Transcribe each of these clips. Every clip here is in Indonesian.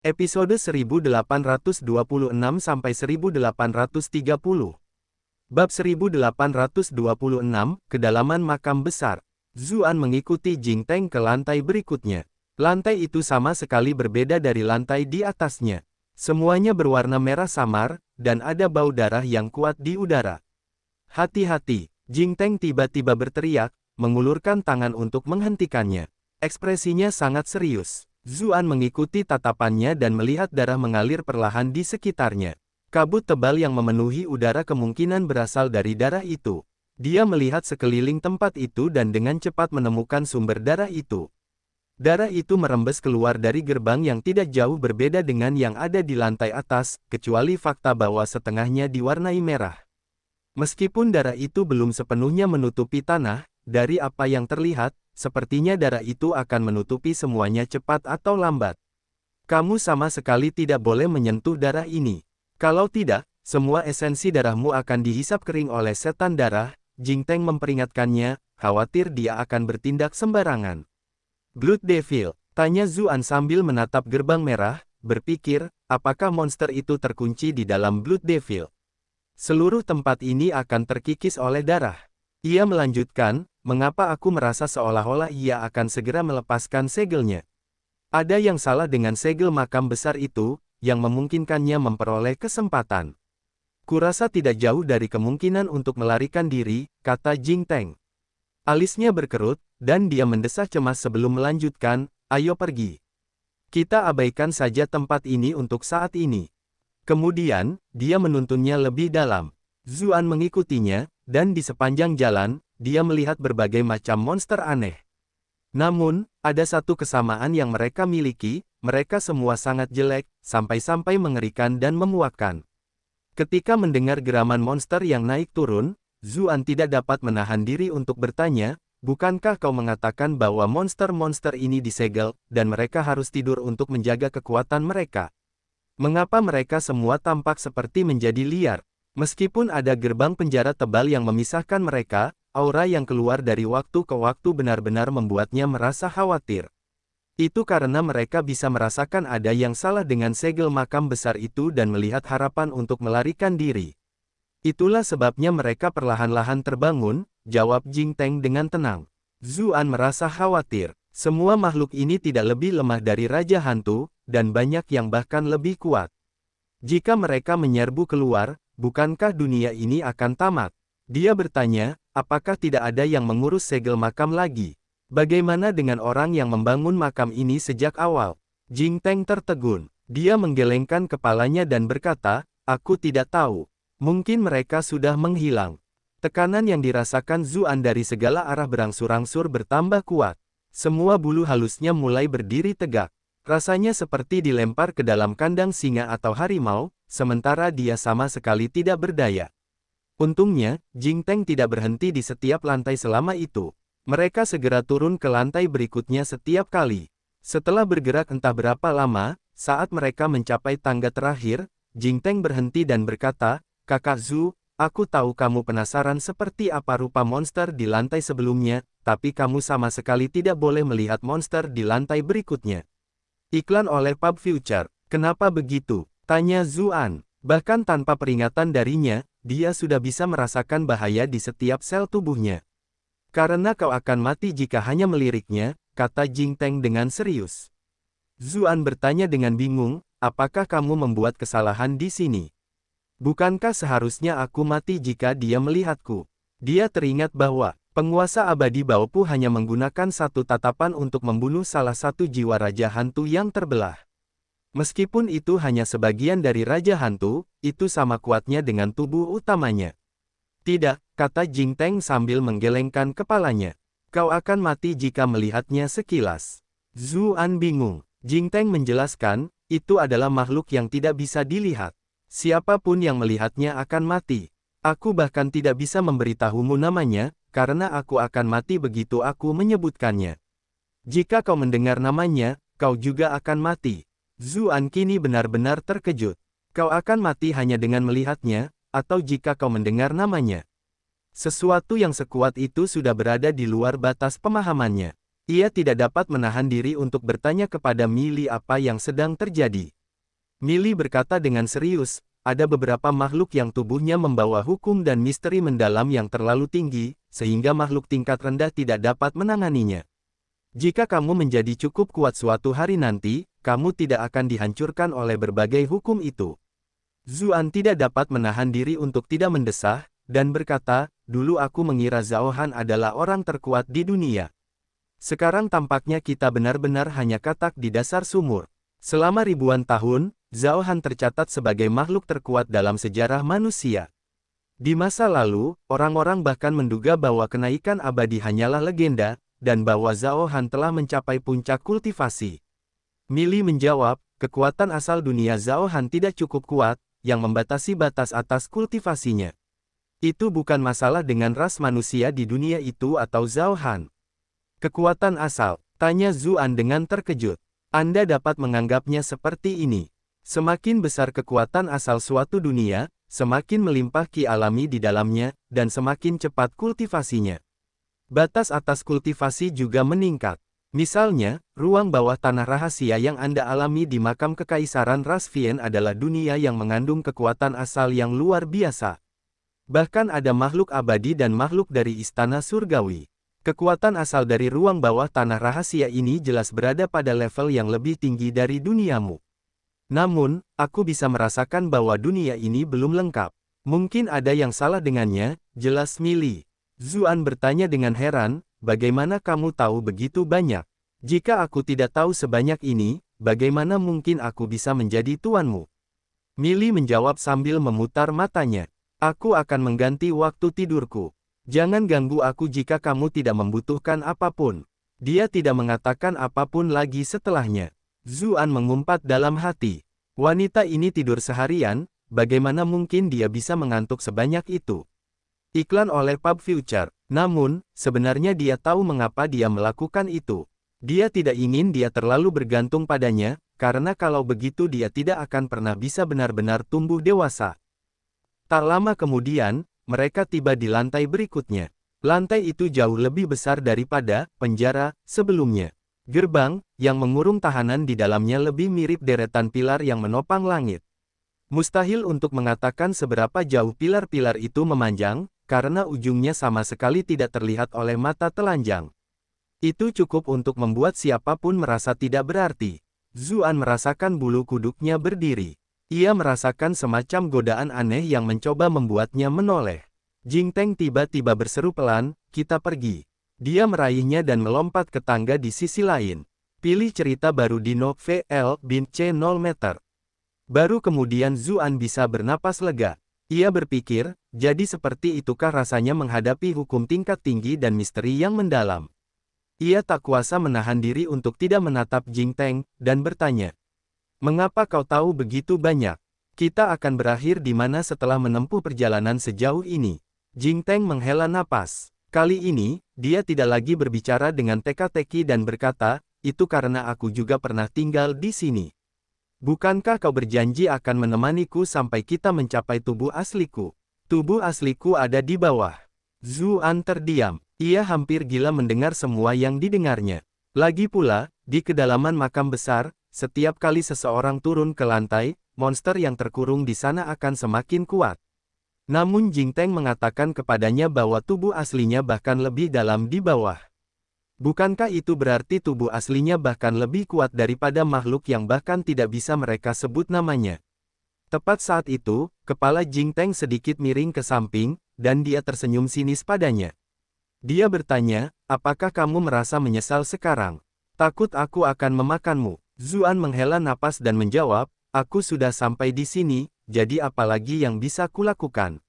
Episode 1826-1830. Bab 1826, Kedalaman Makam Besar. Zuan mengikuti Jing Teng ke lantai berikutnya. Lantai itu sama sekali berbeda dari lantai di atasnya. Semuanya berwarna merah samar, dan ada bau darah yang kuat di udara. Hati-hati, Jing Teng tiba-tiba berteriak, mengulurkan tangan untuk menghentikannya. Ekspresinya sangat serius. Zuan mengikuti tatapannya dan melihat darah mengalir perlahan di sekitarnya. Kabut tebal yang memenuhi udara kemungkinan berasal dari darah itu. Dia melihat sekeliling tempat itu dan dengan cepat menemukan sumber darah itu. Darah itu merembes keluar dari gerbang yang tidak jauh berbeda dengan yang ada di lantai atas, kecuali fakta bahwa setengahnya diwarnai merah. Meskipun darah itu belum sepenuhnya menutupi tanah, dari apa yang terlihat, sepertinya darah itu akan menutupi semuanya cepat atau lambat. Kamu sama sekali tidak boleh menyentuh darah ini. Kalau tidak, semua esensi darahmu akan dihisap kering oleh setan darah. Jing Teng memperingatkannya, khawatir dia akan bertindak sembarangan. Blood Devil, tanya Zuan sambil menatap gerbang merah, berpikir, apakah monster itu terkunci di dalam Blood Devil? Seluruh tempat ini akan terkikis oleh darah. Ia melanjutkan, mengapa aku merasa seolah-olah ia akan segera melepaskan segelnya? Ada yang salah dengan segel makam besar itu, yang memungkinkannya memperoleh kesempatan. Kurasa tidak jauh dari kemungkinan untuk melarikan diri, kata Jing Teng. Alisnya berkerut, dan dia mendesah cemas sebelum melanjutkan, ayo pergi. Kita abaikan saja tempat ini untuk saat ini. Kemudian, dia menuntunnya lebih dalam. Zuan mengikutinya, dan di sepanjang jalan, dia melihat berbagai macam monster aneh. Namun, ada satu kesamaan yang mereka miliki, mereka semua sangat jelek, sampai-sampai mengerikan dan memuakkan. Ketika mendengar geraman monster yang naik turun, Zuan tidak dapat menahan diri untuk bertanya, bukankah kau mengatakan bahwa monster-monster ini disegel, dan mereka harus tidur untuk menjaga kekuatan mereka? Mengapa mereka semua tampak seperti menjadi liar? Meskipun ada gerbang penjara tebal yang memisahkan mereka, aura yang keluar dari waktu ke waktu benar-benar membuatnya merasa khawatir. Itu karena mereka bisa merasakan ada yang salah dengan segel makam besar itu dan melihat harapan untuk melarikan diri. Itulah sebabnya mereka perlahan-lahan terbangun, jawab Jing Teng dengan tenang. Zuan merasa khawatir. Semua makhluk ini tidak lebih lemah dari Raja Hantu, dan banyak yang bahkan lebih kuat. Jika mereka menyerbu keluar, bukankah dunia ini akan tamat? Dia bertanya, apakah tidak ada yang mengurus segel makam lagi? Bagaimana dengan orang yang membangun makam ini sejak awal? Jing Teng tertegun. Dia menggelengkan kepalanya dan berkata, aku tidak tahu. Mungkin mereka sudah menghilang. Tekanan yang dirasakan Zuan dari segala arah berangsur-angsur bertambah kuat. Semua bulu halusnya mulai berdiri tegak. Rasanya seperti dilempar ke dalam kandang singa atau harimau, sementara dia sama sekali tidak berdaya. Untungnya, Jing Teng tidak berhenti di setiap lantai selama itu. Mereka segera turun ke lantai berikutnya setiap kali. Setelah bergerak entah berapa lama, saat mereka mencapai tangga terakhir, Jing Teng berhenti dan berkata, Kakak Zhu, aku tahu kamu penasaran seperti apa rupa monster di lantai sebelumnya, tapi kamu sama sekali tidak boleh melihat monster di lantai berikutnya. Iklan oleh Pub Future. Kenapa begitu? Tanya Zuan. Bahkan tanpa peringatan darinya, dia sudah bisa merasakan bahaya di setiap sel tubuhnya. Karena kau akan mati jika hanya meliriknya, kata Jing Teng dengan serius. Zuan bertanya dengan bingung, apakah kamu membuat kesalahan di sini? Bukankah seharusnya aku mati jika dia melihatku? Dia teringat bahwa penguasa abadi Baopu hanya menggunakan satu tatapan untuk membunuh salah satu jiwa Raja Hantu yang terbelah. Meskipun itu hanya sebagian dari Raja Hantu, itu sama kuatnya dengan tubuh utamanya. Tidak, kata Jing Teng sambil menggelengkan kepalanya. Kau akan mati jika melihatnya sekilas. Zuan bingung. Jing Teng menjelaskan, itu adalah makhluk yang tidak bisa dilihat. Siapapun yang melihatnya akan mati. Aku bahkan tidak bisa memberitahumu namanya, karena aku akan mati begitu aku menyebutkannya. Jika kau mendengar namanya, kau juga akan mati. Zuan kini benar-benar terkejut. Kau akan mati hanya dengan melihatnya, atau jika kau mendengar namanya. Sesuatu yang sekuat itu sudah berada di luar batas pemahamannya. Ia tidak dapat menahan diri untuk bertanya kepada Millie apa yang sedang terjadi. Millie berkata dengan serius, ada beberapa makhluk yang tubuhnya membawa hukum dan misteri mendalam yang terlalu tinggi, sehingga makhluk tingkat rendah tidak dapat menanganinya. Jika kamu menjadi cukup kuat suatu hari nanti, kamu tidak akan dihancurkan oleh berbagai hukum itu. Zuan tidak dapat menahan diri untuk tidak mendesah, dan berkata, dulu aku mengira Zhao Han adalah orang terkuat di dunia. Sekarang tampaknya kita benar-benar hanya katak di dasar sumur. Selama ribuan tahun, Zhao Han tercatat sebagai makhluk terkuat dalam sejarah manusia. Di masa lalu, orang-orang bahkan menduga bahwa kenaikan abadi hanyalah legenda, dan bahwa Zhao Han telah mencapai puncak kultivasi. Millie menjawab, kekuatan asal dunia Zhao Han tidak cukup kuat, yang membatasi batas atas kultivasinya. Itu bukan masalah dengan ras manusia di dunia itu atau Zhao Han. Kekuatan asal, tanya Zuan dengan terkejut. Anda dapat menganggapnya seperti ini. Semakin besar kekuatan asal suatu dunia, semakin melimpah ki alami di dalamnya, dan semakin cepat kultivasinya. Batas atas kultivasi juga meningkat. Misalnya, ruang bawah tanah rahasia yang Anda alami di makam kekaisaran ras Vien adalah dunia yang mengandung kekuatan asal yang luar biasa. Bahkan ada makhluk abadi dan makhluk dari istana surgawi. Kekuatan asal dari ruang bawah tanah rahasia ini jelas berada pada level yang lebih tinggi dari duniamu. Namun, aku bisa merasakan bahwa dunia ini belum lengkap. Mungkin ada yang salah dengannya, jelas Millie. Zuan bertanya dengan heran, bagaimana kamu tahu begitu banyak? Jika aku tidak tahu sebanyak ini, bagaimana mungkin aku bisa menjadi tuanmu? Millie menjawab sambil memutar matanya. Aku akan mengganti waktu tidurku. Jangan ganggu aku jika kamu tidak membutuhkan apapun. Dia tidak mengatakan apapun lagi setelahnya. Zuan mengumpat dalam hati. Wanita ini tidur seharian, bagaimana mungkin dia bisa mengantuk sebanyak itu? Iklan oleh Pub Future. Namun, sebenarnya dia tahu mengapa dia melakukan itu. Dia tidak ingin dia terlalu bergantung padanya, karena kalau begitu dia tidak akan pernah bisa benar-benar tumbuh dewasa. Tak lama kemudian, mereka tiba di lantai berikutnya. Lantai itu jauh lebih besar daripada penjara sebelumnya. Gerbang, yang mengurung tahanan di dalamnya lebih mirip deretan pilar yang menopang langit. Mustahil untuk mengatakan seberapa jauh pilar-pilar itu memanjang, karena ujungnya sama sekali tidak terlihat oleh mata telanjang. Itu cukup untuk membuat siapapun merasa tidak berarti. Zuan merasakan bulu kuduknya berdiri. Ia merasakan semacam godaan aneh yang mencoba membuatnya menoleh. Jing Teng tiba-tiba berseru pelan, kita pergi. Dia meraihnya dan melompat ke tangga di sisi lain. Pilih cerita baru di novel.c 0 meter. Baru kemudian Zuan bisa bernapas lega. Ia berpikir, jadi seperti itukah rasanya menghadapi hukum tingkat tinggi dan misteri yang mendalam. Ia tak kuasa menahan diri untuk tidak menatap Jing Teng, dan bertanya. Mengapa kau tahu begitu banyak? Kita akan berakhir di mana setelah menempuh perjalanan sejauh ini? Jing Teng menghela napas. Kali ini, dia tidak lagi berbicara dengan teka-teki dan berkata, itu karena aku juga pernah tinggal di sini. Bukankah kau berjanji akan menemaniku sampai kita mencapai tubuh asliku? Tubuh asliku ada di bawah. Zuan terdiam. Ia hampir gila mendengar semua yang didengarnya. Lagi pula, di kedalaman makam besar, setiap kali seseorang turun ke lantai, monster yang terkurung di sana akan semakin kuat. Namun Jing Teng mengatakan kepadanya bahwa tubuh aslinya bahkan lebih dalam di bawah. Bukankah itu berarti tubuh aslinya bahkan lebih kuat daripada makhluk yang bahkan tidak bisa mereka sebut namanya? Tepat saat itu, kepala Jing Teng sedikit miring ke samping, dan dia tersenyum sinis padanya. Dia bertanya, apakah kamu merasa menyesal sekarang? Takut aku akan memakanmu. Zuan menghela napas dan menjawab, aku sudah sampai di sini, jadi apalagi yang bisa kulakukan?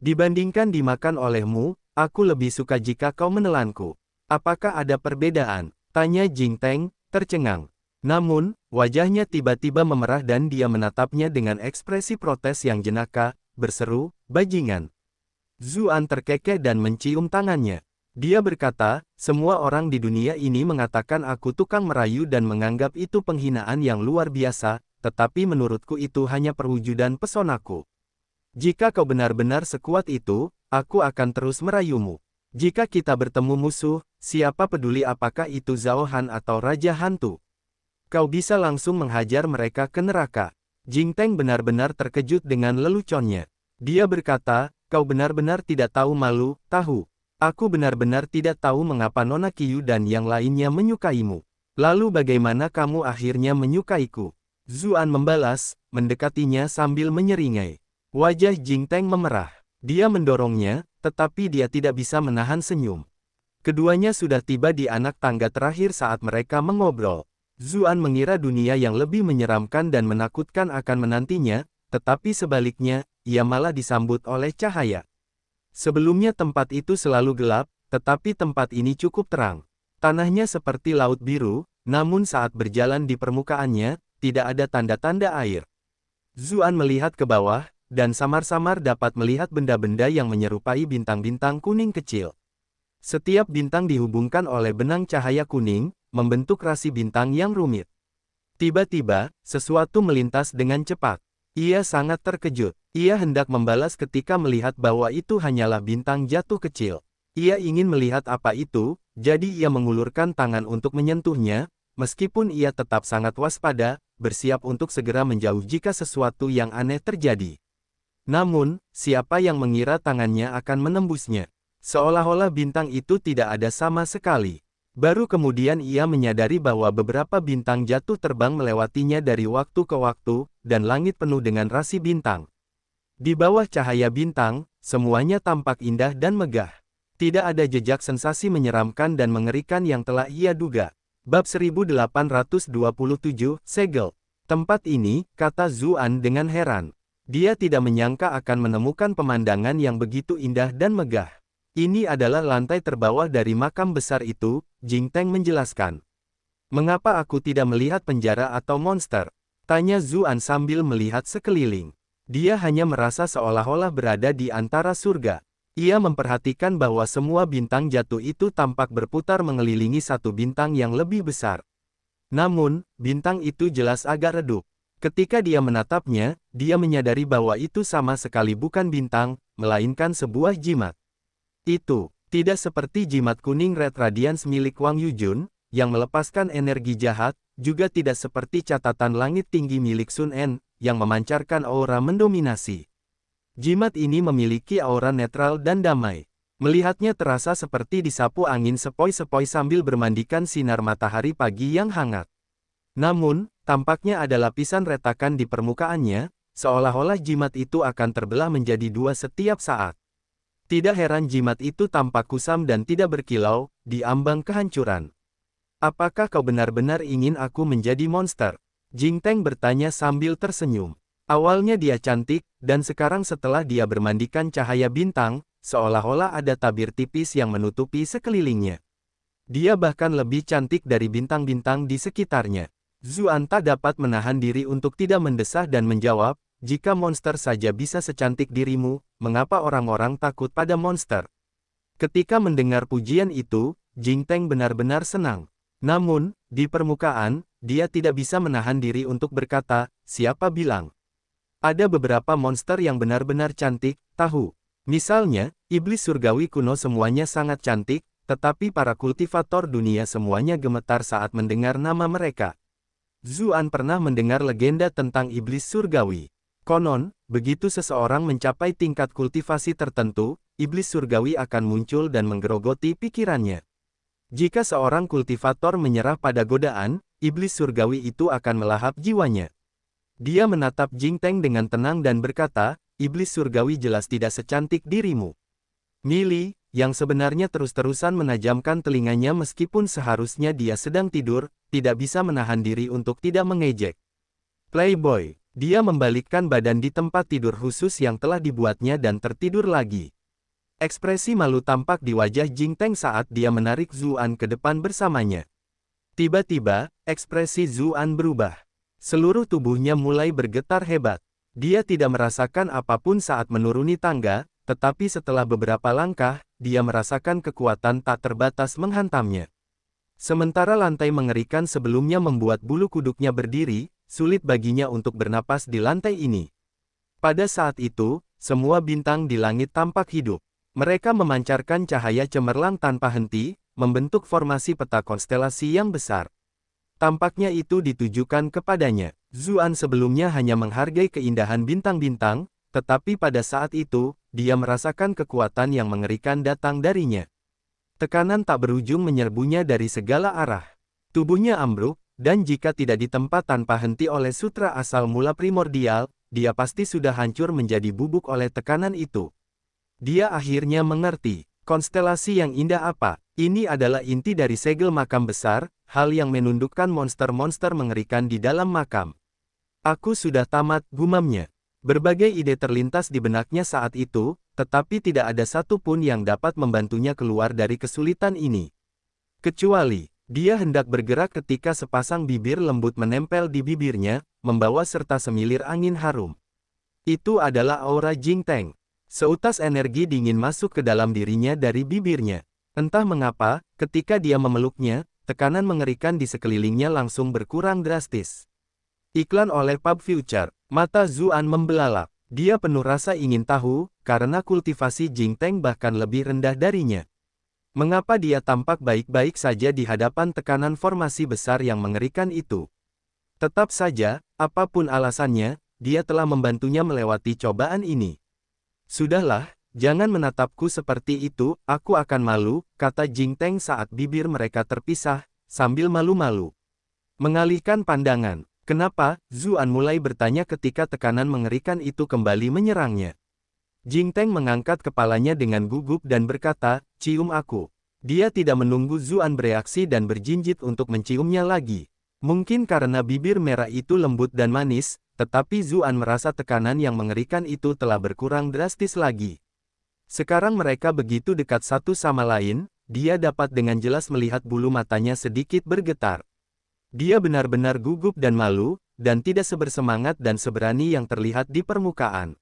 Dibandingkan dimakan olehmu, aku lebih suka jika kau menelanku. Apakah ada perbedaan? Tanya Jing Teng, tercengang. Namun, wajahnya tiba-tiba memerah dan dia menatapnya dengan ekspresi protes yang jenaka, berseru, bajingan. Zuan terkekeh dan mencium tangannya. Dia berkata, semua orang di dunia ini mengatakan aku tukang merayu dan menganggap itu penghinaan yang luar biasa, tetapi menurutku itu hanya perwujudan pesonaku. Jika kau benar-benar sekuat itu, aku akan terus merayumu. Jika kita bertemu musuh, siapa peduli apakah itu Zhao Han atau Raja Hantu? Kau bisa langsung menghajar mereka ke neraka. Jing Teng benar-benar terkejut dengan leluconnya. Dia berkata, kau benar-benar tidak tahu malu, tahu. Aku benar-benar tidak tahu mengapa Nona Qiu dan yang lainnya menyukaimu. Lalu bagaimana kamu akhirnya menyukaiku? Zuan membalas, mendekatinya sambil menyeringai. Wajah Jing Teng memerah. Dia mendorongnya, tetapi dia tidak bisa menahan senyum. Keduanya sudah tiba di anak tangga terakhir saat mereka mengobrol. Zuan mengira dunia yang lebih menyeramkan dan menakutkan akan menantinya, tetapi sebaliknya, ia malah disambut oleh cahaya. Sebelumnya tempat itu selalu gelap, tetapi tempat ini cukup terang. Tanahnya seperti laut biru, namun saat berjalan di permukaannya, tidak ada tanda-tanda air. Zuan melihat ke bawah, dan samar-samar dapat melihat benda-benda yang menyerupai bintang-bintang kuning kecil. Setiap bintang dihubungkan oleh benang cahaya kuning, membentuk rasi bintang yang rumit. Tiba-tiba, sesuatu melintas dengan cepat. Ia sangat terkejut. Ia hendak membalas ketika melihat bahwa itu hanyalah bintang jatuh kecil. Ia ingin melihat apa itu, jadi ia mengulurkan tangan untuk menyentuhnya, meskipun ia tetap sangat waspada, bersiap untuk segera menjauh jika sesuatu yang aneh terjadi. Namun, siapa yang mengira tangannya akan menembusnya? Seolah-olah bintang itu tidak ada sama sekali. Baru kemudian ia menyadari bahwa beberapa bintang jatuh terbang melewatinya dari waktu ke waktu, dan langit penuh dengan rasi bintang. Di bawah cahaya bintang, semuanya tampak indah dan megah. Tidak ada jejak sensasi menyeramkan dan mengerikan yang telah ia duga. Bab 1827, Segel. Tempat ini, kata Zuan dengan heran. Dia tidak menyangka akan menemukan pemandangan yang begitu indah dan megah. Ini adalah lantai terbawah dari makam besar itu, Jing Teng menjelaskan. Mengapa aku tidak melihat penjara atau monster? Tanya Zuan sambil melihat sekeliling. Dia hanya merasa seolah-olah berada di antara surga. Ia memperhatikan bahwa semua bintang jatuh itu tampak berputar mengelilingi satu bintang yang lebih besar. Namun, bintang itu jelas agak redup. Ketika dia menatapnya, dia menyadari bahwa itu sama sekali bukan bintang, melainkan sebuah jimat. Itu tidak seperti jimat kuning Red Radiance milik Wang Yujun, yang melepaskan energi jahat, juga tidak seperti catatan langit tinggi milik Sun En, yang memancarkan aura mendominasi. Jimat ini memiliki aura netral dan damai. Melihatnya terasa seperti disapu angin sepoi-sepoi sambil bermandikan sinar matahari pagi yang hangat. Namun, tampaknya ada lapisan retakan di permukaannya, seolah-olah jimat itu akan terbelah menjadi dua setiap saat. Tidak heran jimat itu tampak kusam dan tidak berkilau, di ambang kehancuran. Apakah kau benar-benar ingin aku menjadi monster? Jing Teng bertanya sambil tersenyum. Awalnya dia cantik, dan sekarang setelah dia bermandikan cahaya bintang, seolah-olah ada tabir tipis yang menutupi sekelilingnya. Dia bahkan lebih cantik dari bintang-bintang di sekitarnya. Zuan tak dapat menahan diri untuk tidak mendesah dan menjawab, jika monster saja bisa secantik dirimu, mengapa orang-orang takut pada monster? Ketika mendengar pujian itu, Jing Teng benar-benar senang. Namun, di permukaan, dia tidak bisa menahan diri untuk berkata, siapa bilang? Ada beberapa monster yang benar-benar cantik, tahu. Misalnya, iblis surgawi kuno semuanya sangat cantik, tetapi para kultivator dunia semuanya gemetar saat mendengar nama mereka. Zuan pernah mendengar legenda tentang iblis surgawi. Konon, begitu seseorang mencapai tingkat kultivasi tertentu, iblis surgawi akan muncul dan menggerogoti pikirannya. Jika seorang kultivator menyerah pada godaan, iblis surgawi itu akan melahap jiwanya. Dia menatap Jing Teng dengan tenang dan berkata, iblis surgawi jelas tidak secantik dirimu. Mili, yang sebenarnya terus-terusan menajamkan telinganya meskipun seharusnya dia sedang tidur, tidak bisa menahan diri untuk tidak mengejek. Playboy, dia membalikkan badan di tempat tidur khusus yang telah dibuatnya dan tertidur lagi. Ekspresi malu tampak di wajah Jing Teng saat dia menarik Zuan ke depan bersamanya. Tiba-tiba, ekspresi Zuan berubah. Seluruh tubuhnya mulai bergetar hebat. Dia tidak merasakan apapun saat menuruni tangga, tetapi setelah beberapa langkah, dia merasakan kekuatan tak terbatas menghantamnya. Sementara lantai mengerikan sebelumnya membuat bulu kuduknya berdiri, sulit baginya untuk bernapas di lantai ini. Pada saat itu, semua bintang di langit tampak hidup. Mereka memancarkan cahaya cemerlang tanpa henti, membentuk formasi peta konstelasi yang besar. Tampaknya itu ditujukan kepadanya. Zuan sebelumnya hanya menghargai keindahan bintang-bintang, tetapi pada saat itu, dia merasakan kekuatan yang mengerikan datang darinya. Tekanan tak berujung menyerbunya dari segala arah. Tubuhnya ambruk, dan jika tidak ditempa tanpa henti oleh sutra asal mula primordial, dia pasti sudah hancur menjadi bubuk oleh tekanan itu. Dia akhirnya mengerti, konstelasi yang indah apa, ini adalah inti dari segel makam besar, hal yang menundukkan monster-monster mengerikan di dalam makam. Aku sudah tamat, gumamnya. Berbagai ide terlintas di benaknya saat itu, tetapi tidak ada satu pun yang dapat membantunya keluar dari kesulitan ini. Kecuali, dia hendak bergerak ketika sepasang bibir lembut menempel di bibirnya, membawa serta semilir angin harum. Itu adalah aura Jingteng. Seutas energi dingin masuk ke dalam dirinya dari bibirnya. Entah mengapa, ketika dia memeluknya, tekanan mengerikan di sekelilingnya langsung berkurang drastis. Iklan oleh Pub Future, mata Zuan membelalak. Dia penuh rasa ingin tahu, karena kultivasi Jingteng bahkan lebih rendah darinya. Mengapa dia tampak baik-baik saja di hadapan tekanan formasi besar yang mengerikan itu? Tetap saja, apapun alasannya, dia telah membantunya melewati cobaan ini. Sudahlah, jangan menatapku seperti itu, aku akan malu, kata Jingteng saat bibir mereka terpisah, sambil malu-malu. Mengalihkan pandangan, kenapa? Zuan mulai bertanya ketika tekanan mengerikan itu kembali menyerangnya. Jingteng mengangkat kepalanya dengan gugup dan berkata, cium aku. Dia tidak menunggu Zuan bereaksi dan berjinjit untuk menciumnya lagi. Mungkin karena bibir merah itu lembut dan manis, tetapi Zuan merasa tekanan yang mengerikan itu telah berkurang drastis lagi. Sekarang mereka begitu dekat satu sama lain, dia dapat dengan jelas melihat bulu matanya sedikit bergetar. Dia benar-benar gugup dan malu, dan tidak sebersemangat dan seberani yang terlihat di permukaan.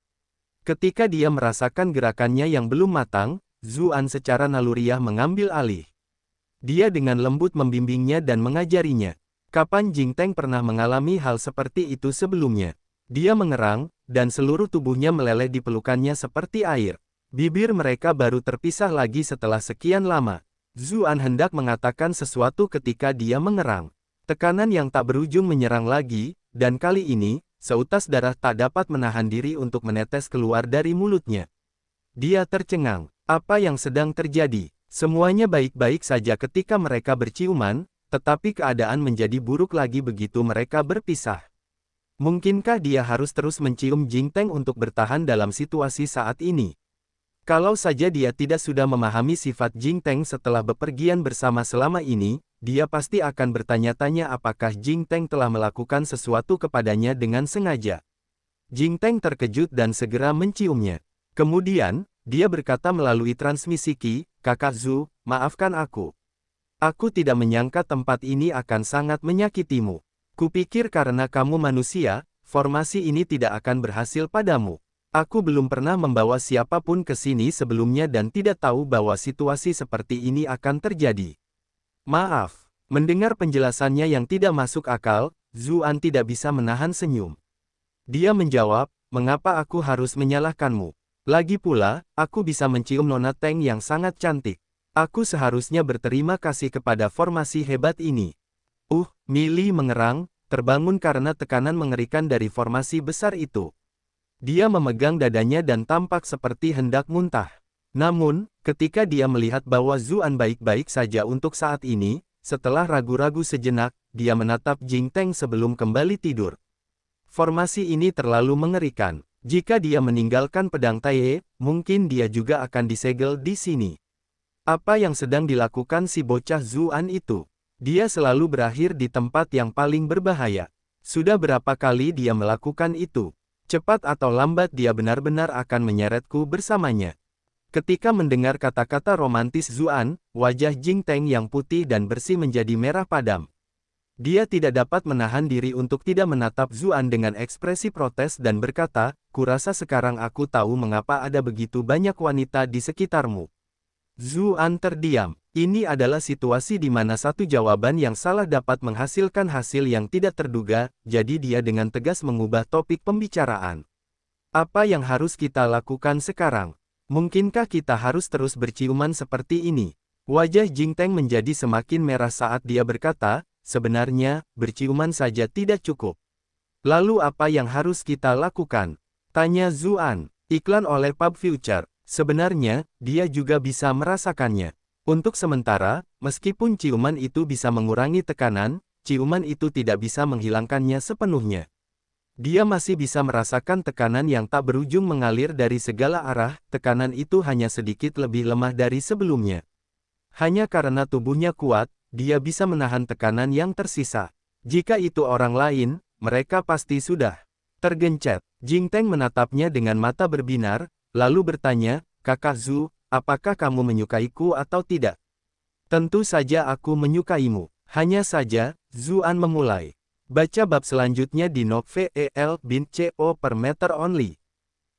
Ketika dia merasakan gerakannya yang belum matang, Zuan secara naluriah mengambil alih. Dia dengan lembut membimbingnya dan mengajarinya. Kapan Jingteng pernah mengalami hal seperti itu sebelumnya? Dia mengerang, dan seluruh tubuhnya meleleh di pelukannya seperti air. Bibir mereka baru terpisah lagi setelah sekian lama. Zuan hendak mengatakan sesuatu ketika dia mengerang. Tekanan yang tak berujung menyerang lagi, dan kali ini, seutas darah tak dapat menahan diri untuk menetes keluar dari mulutnya. Dia tercengang. Apa yang sedang terjadi? Semuanya baik-baik saja ketika mereka berciuman, tetapi keadaan menjadi buruk lagi begitu mereka berpisah. Mungkinkah dia harus terus mencium Jingteng untuk bertahan dalam situasi saat ini? Kalau saja dia tidak sudah memahami sifat Jingteng setelah bepergian bersama selama ini, dia pasti akan bertanya-tanya apakah Jingteng telah melakukan sesuatu kepadanya dengan sengaja. Jingteng terkejut dan segera menciumnya. Kemudian, dia berkata melalui transmisi Qi, Kakak Zhu, maafkan aku. Aku tidak menyangka tempat ini akan sangat menyakitimu. Kupikir karena kamu manusia, formasi ini tidak akan berhasil padamu. Aku belum pernah membawa siapapun ke sini sebelumnya dan tidak tahu bahwa situasi seperti ini akan terjadi. Maaf. Mendengar penjelasannya yang tidak masuk akal, Zuan tidak bisa menahan senyum. Dia menjawab, mengapa aku harus menyalahkanmu? Lagi pula, aku bisa mencium Nona Teng yang sangat cantik. Aku seharusnya berterima kasih kepada formasi hebat ini. Mili mengerang, terbangun karena tekanan mengerikan dari formasi besar itu. Dia memegang dadanya dan tampak seperti hendak muntah. Namun, ketika dia melihat bahwa Zuan baik-baik saja untuk saat ini, setelah ragu-ragu sejenak, dia menatap Jingteng sebelum kembali tidur. Formasi ini terlalu mengerikan. Jika dia meninggalkan pedang Taiye, mungkin dia juga akan disegel di sini. Apa yang sedang dilakukan si bocah Zuan itu? Dia selalu berakhir di tempat yang paling berbahaya. Sudah berapa kali dia melakukan itu? Cepat atau lambat dia benar-benar akan menyeretku bersamanya. Ketika mendengar kata-kata romantis Zuan, wajah Jingteng yang putih dan bersih menjadi merah padam. Dia tidak dapat menahan diri untuk tidak menatap Zuan dengan ekspresi protes dan berkata, kurasa sekarang aku tahu mengapa ada begitu banyak wanita di sekitarmu. Zuan terdiam. Ini adalah situasi di mana satu jawaban yang salah dapat menghasilkan hasil yang tidak terduga, jadi dia dengan tegas mengubah topik pembicaraan. Apa yang harus kita lakukan sekarang? Mungkinkah kita harus terus berciuman seperti ini? Wajah Jing Teng menjadi semakin merah saat dia berkata, sebenarnya, berciuman saja tidak cukup. Lalu apa yang harus kita lakukan? Tanya Zuan. Iklan oleh Pub Future. Sebenarnya, dia juga bisa merasakannya. Untuk sementara, meskipun ciuman itu bisa mengurangi tekanan, ciuman itu tidak bisa menghilangkannya sepenuhnya. Dia masih bisa merasakan tekanan yang tak berujung mengalir dari segala arah, tekanan itu hanya sedikit lebih lemah dari sebelumnya. Hanya karena tubuhnya kuat, dia bisa menahan tekanan yang tersisa. Jika itu orang lain, mereka pasti sudah tergencet. Jing Teng menatapnya dengan mata berbinar, lalu bertanya, Kakak Zhu, apakah kamu menyukaiku atau tidak? Tentu saja aku menyukaimu. Hanya saja, Zuan memulai. Baca bab selanjutnya di novel.co per meter only.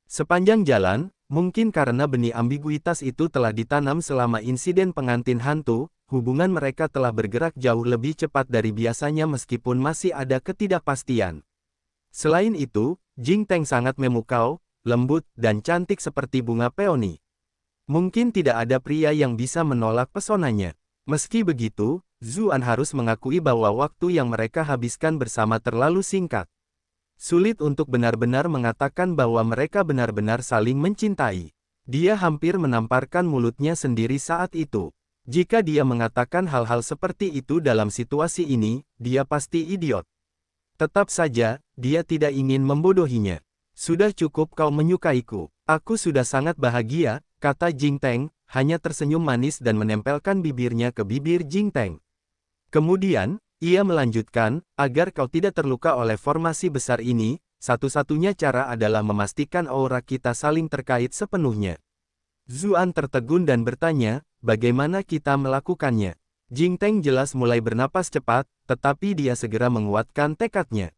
Sepanjang jalan, mungkin karena benih ambiguitas itu telah ditanam selama insiden pengantin hantu, hubungan mereka telah bergerak jauh lebih cepat dari biasanya meskipun masih ada ketidakpastian. Selain itu, Jing Teng sangat memukau, lembut, dan cantik seperti bunga peoni. Mungkin tidak ada pria yang bisa menolak pesonanya. Meski begitu, Zuan harus mengakui bahwa waktu yang mereka habiskan bersama terlalu singkat. Sulit untuk benar-benar mengatakan bahwa mereka benar-benar saling mencintai. Dia hampir menamparkan mulutnya sendiri saat itu. Jika dia mengatakan hal-hal seperti itu dalam situasi ini, dia pasti idiot. Tetap saja, dia tidak ingin membodohinya. Sudah cukup kau menyukaiku. Aku sudah sangat bahagia, kata Jing Teng, hanya tersenyum manis dan menempelkan bibirnya ke bibir Jing Teng. Kemudian, ia melanjutkan, agar kau tidak terluka oleh formasi besar ini, satu-satunya cara adalah memastikan aura kita saling terkait sepenuhnya. Zuan tertegun dan bertanya, bagaimana kita melakukannya? Jing Teng jelas mulai bernapas cepat, tetapi dia segera menguatkan tekadnya.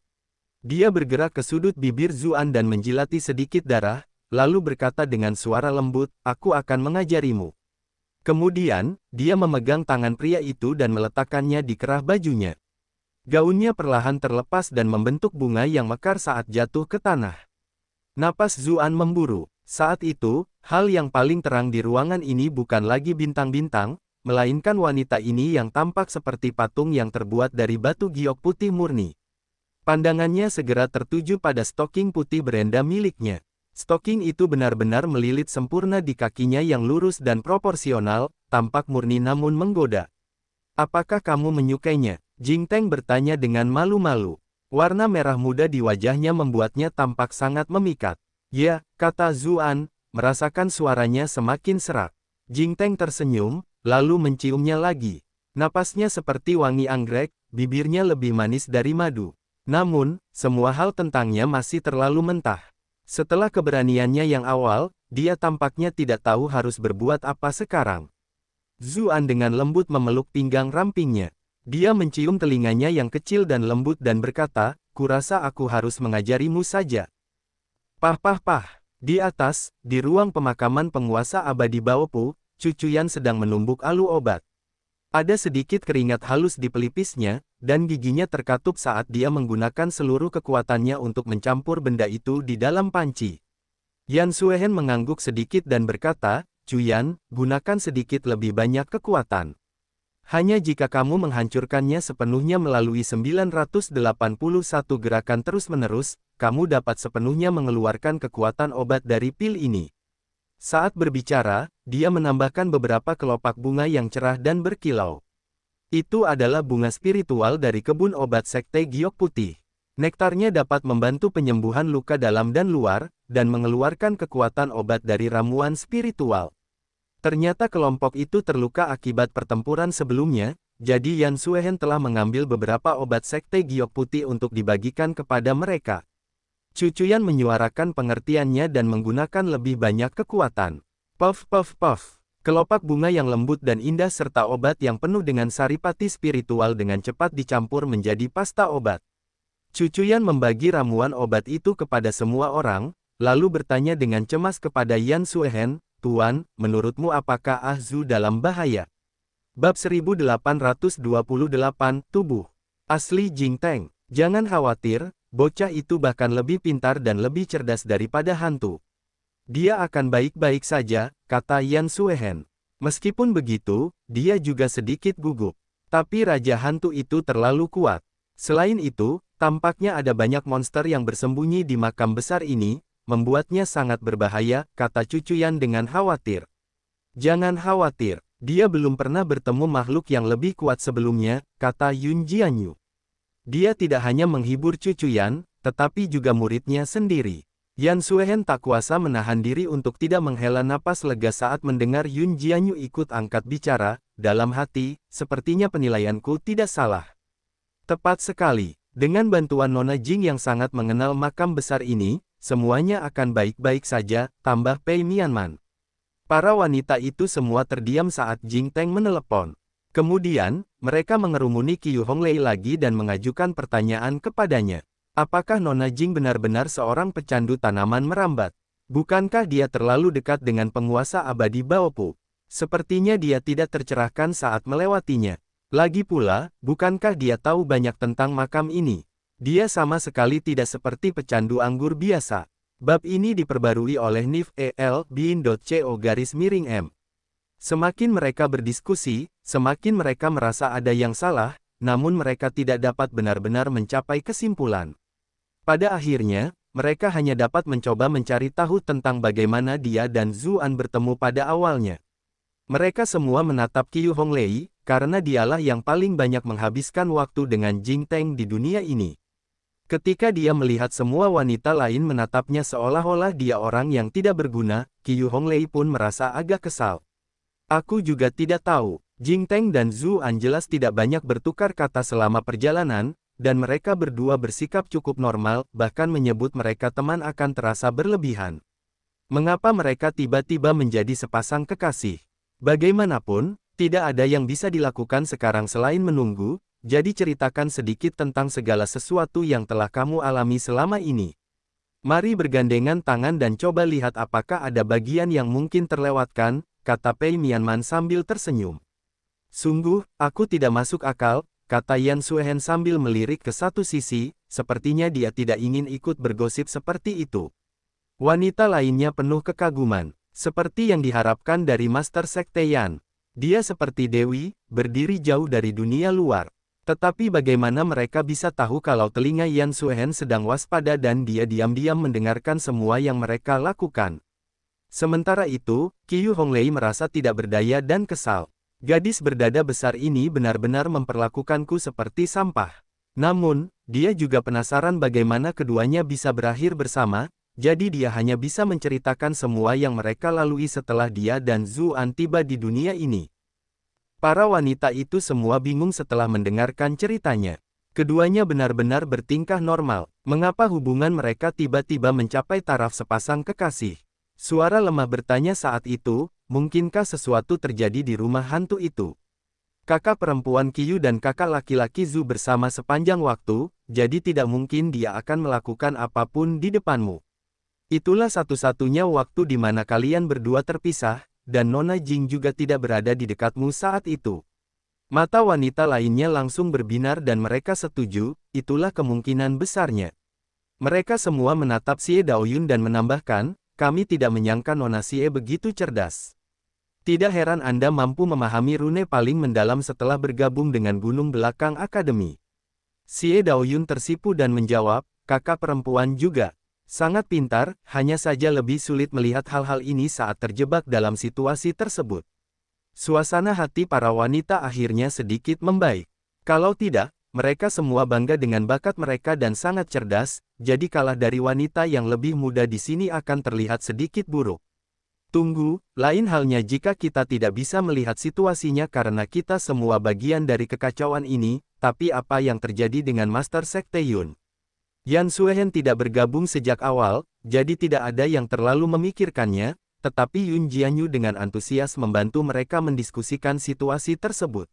Dia bergerak ke sudut bibir Zuan dan menjilati sedikit darah, lalu berkata dengan suara lembut, aku akan mengajarimu. Kemudian, dia memegang tangan pria itu dan meletakkannya di kerah bajunya. Gaunnya perlahan terlepas dan membentuk bunga yang mekar saat jatuh ke tanah. Napas Zuan memburu. Saat itu, hal yang paling terang di ruangan ini bukan lagi bintang-bintang, melainkan wanita ini yang tampak seperti patung yang terbuat dari batu giok putih murni. Pandangannya segera tertuju pada stoking putih berenda miliknya. Stoking itu benar-benar melilit sempurna di kakinya yang lurus dan proporsional, tampak murni namun menggoda. Apakah kamu menyukainya? Jing Teng bertanya dengan malu-malu. Warna merah muda di wajahnya membuatnya tampak sangat memikat. Ya, kata Zuan, merasakan suaranya semakin serak. Jing Teng tersenyum, lalu menciumnya lagi. Napasnya seperti wangi anggrek, bibirnya lebih manis dari madu. Namun, semua hal tentangnya masih terlalu mentah. Setelah keberaniannya yang awal, dia tampaknya tidak tahu harus berbuat apa sekarang. Zuan dengan lembut memeluk pinggang rampingnya. Dia mencium telinganya yang kecil dan lembut dan berkata, kurasa aku harus mengajarimu saja. Pah. Di atas, di ruang pemakaman penguasa abadi Baopu, Cucuyan sedang menumbuk alu obat. Ada sedikit keringat halus di pelipisnya, dan giginya terkatup saat dia menggunakan seluruh kekuatannya untuk mencampur benda itu di dalam panci. Yan Suehen mengangguk sedikit dan berkata, Cuyan, gunakan sedikit lebih banyak kekuatan. Hanya jika kamu menghancurkannya sepenuhnya melalui 981 gerakan terus-menerus, kamu dapat sepenuhnya mengeluarkan kekuatan obat dari pil ini. Saat berbicara, dia menambahkan beberapa kelopak bunga yang cerah dan berkilau. Itu adalah bunga spiritual dari kebun obat sekte giok putih. Nektarnya dapat membantu penyembuhan luka dalam dan luar, dan mengeluarkan kekuatan obat dari ramuan spiritual. Ternyata kelompok itu terluka akibat pertempuran sebelumnya, jadi Yan Suehen telah mengambil beberapa obat sekte giok putih untuk dibagikan kepada mereka. Cucuyan menyuarakan pengertiannya dan menggunakan lebih banyak kekuatan. Puff. Kelopak bunga yang lembut dan indah serta obat yang penuh dengan saripati spiritual dengan cepat dicampur menjadi pasta obat. Cucuyan membagi ramuan obat itu kepada semua orang, lalu bertanya dengan cemas kepada Yan Suehen, Tuan, menurutmu apakah Ah Zhu dalam bahaya? Bab 1828, Tubuh Asli Jing Teng. Jangan khawatir, bocah itu bahkan lebih pintar dan lebih cerdas daripada hantu. Dia akan baik-baik saja, kata Yan Suehen. Meskipun begitu, dia juga sedikit gugup. Tapi Raja Hantu itu terlalu kuat. Selain itu, tampaknya ada banyak monster yang bersembunyi di makam besar ini, membuatnya sangat berbahaya, kata Cucuyan dengan khawatir. Jangan khawatir, dia belum pernah bertemu makhluk yang lebih kuat sebelumnya, kata Yun Jianyu. Dia tidak hanya menghibur Cucuyan, tetapi juga muridnya sendiri. Yan Suehen tak kuasa menahan diri untuk tidak menghela napas lega saat mendengar Yun Jianyu ikut angkat bicara, dalam hati, sepertinya penilaianku tidak salah. Tepat sekali, dengan bantuan Nona Jing yang sangat mengenal makam besar ini, semuanya akan baik-baik saja, tambah Pei Mianman. Para wanita itu semua terdiam saat Jing Teng menelepon. Kemudian, mereka mengerumuni Qiu Honglei lagi dan mengajukan pertanyaan kepadanya. Apakah Nona Jing benar-benar seorang pecandu tanaman merambat? Bukankah dia terlalu dekat dengan penguasa abadi Baopu? Sepertinya dia tidak tercerahkan saat melewatinya. Lagi pula, bukankah dia tahu banyak tentang makam ini? Dia sama sekali tidak seperti pecandu anggur biasa. Bab ini diperbarui oleh Nif El Bin.co_M. Semakin mereka berdiskusi, semakin mereka merasa ada yang salah, namun mereka tidak dapat benar-benar mencapai kesimpulan. Pada akhirnya, mereka hanya dapat mencoba mencari tahu tentang bagaimana dia dan Zuan bertemu pada awalnya. Mereka semua menatap Qiu Honglei, karena dialah yang paling banyak menghabiskan waktu dengan Jing Teng di dunia ini. Ketika dia melihat semua wanita lain menatapnya seolah-olah dia orang yang tidak berguna, Qiu Honglei pun merasa agak kesal. Aku juga tidak tahu, Jing Teng dan Zuan jelas tidak banyak bertukar kata selama perjalanan, dan mereka berdua bersikap cukup normal, bahkan menyebut mereka teman akan terasa berlebihan. Mengapa mereka tiba-tiba menjadi sepasang kekasih? Bagaimanapun, tidak ada yang bisa dilakukan sekarang selain menunggu, jadi ceritakan sedikit tentang segala sesuatu yang telah kamu alami selama ini. Mari bergandengan tangan dan coba lihat apakah ada bagian yang mungkin terlewatkan, kata Pei Mianman sambil tersenyum. Sungguh, aku tidak masuk akal, kata Yan Suehen sambil melirik ke satu sisi, sepertinya dia tidak ingin ikut bergosip seperti itu. Wanita lainnya penuh kekaguman, seperti yang diharapkan dari Master Sekte Yan. Dia seperti Dewi, berdiri jauh dari dunia luar. Tetapi bagaimana mereka bisa tahu kalau telinga Yan Suehen sedang waspada dan dia diam-diam mendengarkan semua yang mereka lakukan. Sementara itu, Qiu Honglei merasa tidak berdaya dan kesal. Gadis berdada besar ini benar-benar memperlakukanku seperti sampah. Namun, dia juga penasaran bagaimana keduanya bisa berakhir bersama, jadi dia hanya bisa menceritakan semua yang mereka lalui setelah dia dan Zuan tiba di dunia ini. Para wanita itu semua bingung setelah mendengarkan ceritanya. Keduanya benar-benar bertingkah normal. Mengapa hubungan mereka tiba-tiba mencapai taraf sepasang kekasih? Suara lemah bertanya saat itu, mungkinkah sesuatu terjadi di rumah hantu itu? Kakak perempuan Qiu dan kakak laki-laki Zhu bersama sepanjang waktu, jadi tidak mungkin dia akan melakukan apapun di depanmu. Itulah satu-satunya waktu di mana kalian berdua terpisah, dan Nona Jing juga tidak berada di dekatmu saat itu. Mata wanita lainnya langsung berbinar dan mereka setuju, itulah kemungkinan besarnya. Mereka semua menatap Xie Daoyun dan menambahkan, kami tidak menyangka Nona Xie begitu cerdas. Tidak heran Anda mampu memahami rune paling mendalam setelah bergabung dengan Gunung Belakang Akademi. Xie Daoyun tersipu dan menjawab, kakak perempuan juga. Sangat pintar, hanya saja lebih sulit melihat hal-hal ini saat terjebak dalam situasi tersebut. Suasana hati para wanita akhirnya sedikit membaik. Kalau tidak, mereka semua bangga dengan bakat mereka dan sangat cerdas, jadi kalah dari wanita yang lebih muda di sini akan terlihat sedikit buruk. Tunggu, lain halnya jika kita tidak bisa melihat situasinya karena kita semua bagian dari kekacauan ini, tapi apa yang terjadi dengan Master Sekte Yun? Yan Suehen tidak bergabung sejak awal, jadi tidak ada yang terlalu memikirkannya, tetapi Yun Jianyu dengan antusias membantu mereka mendiskusikan situasi tersebut.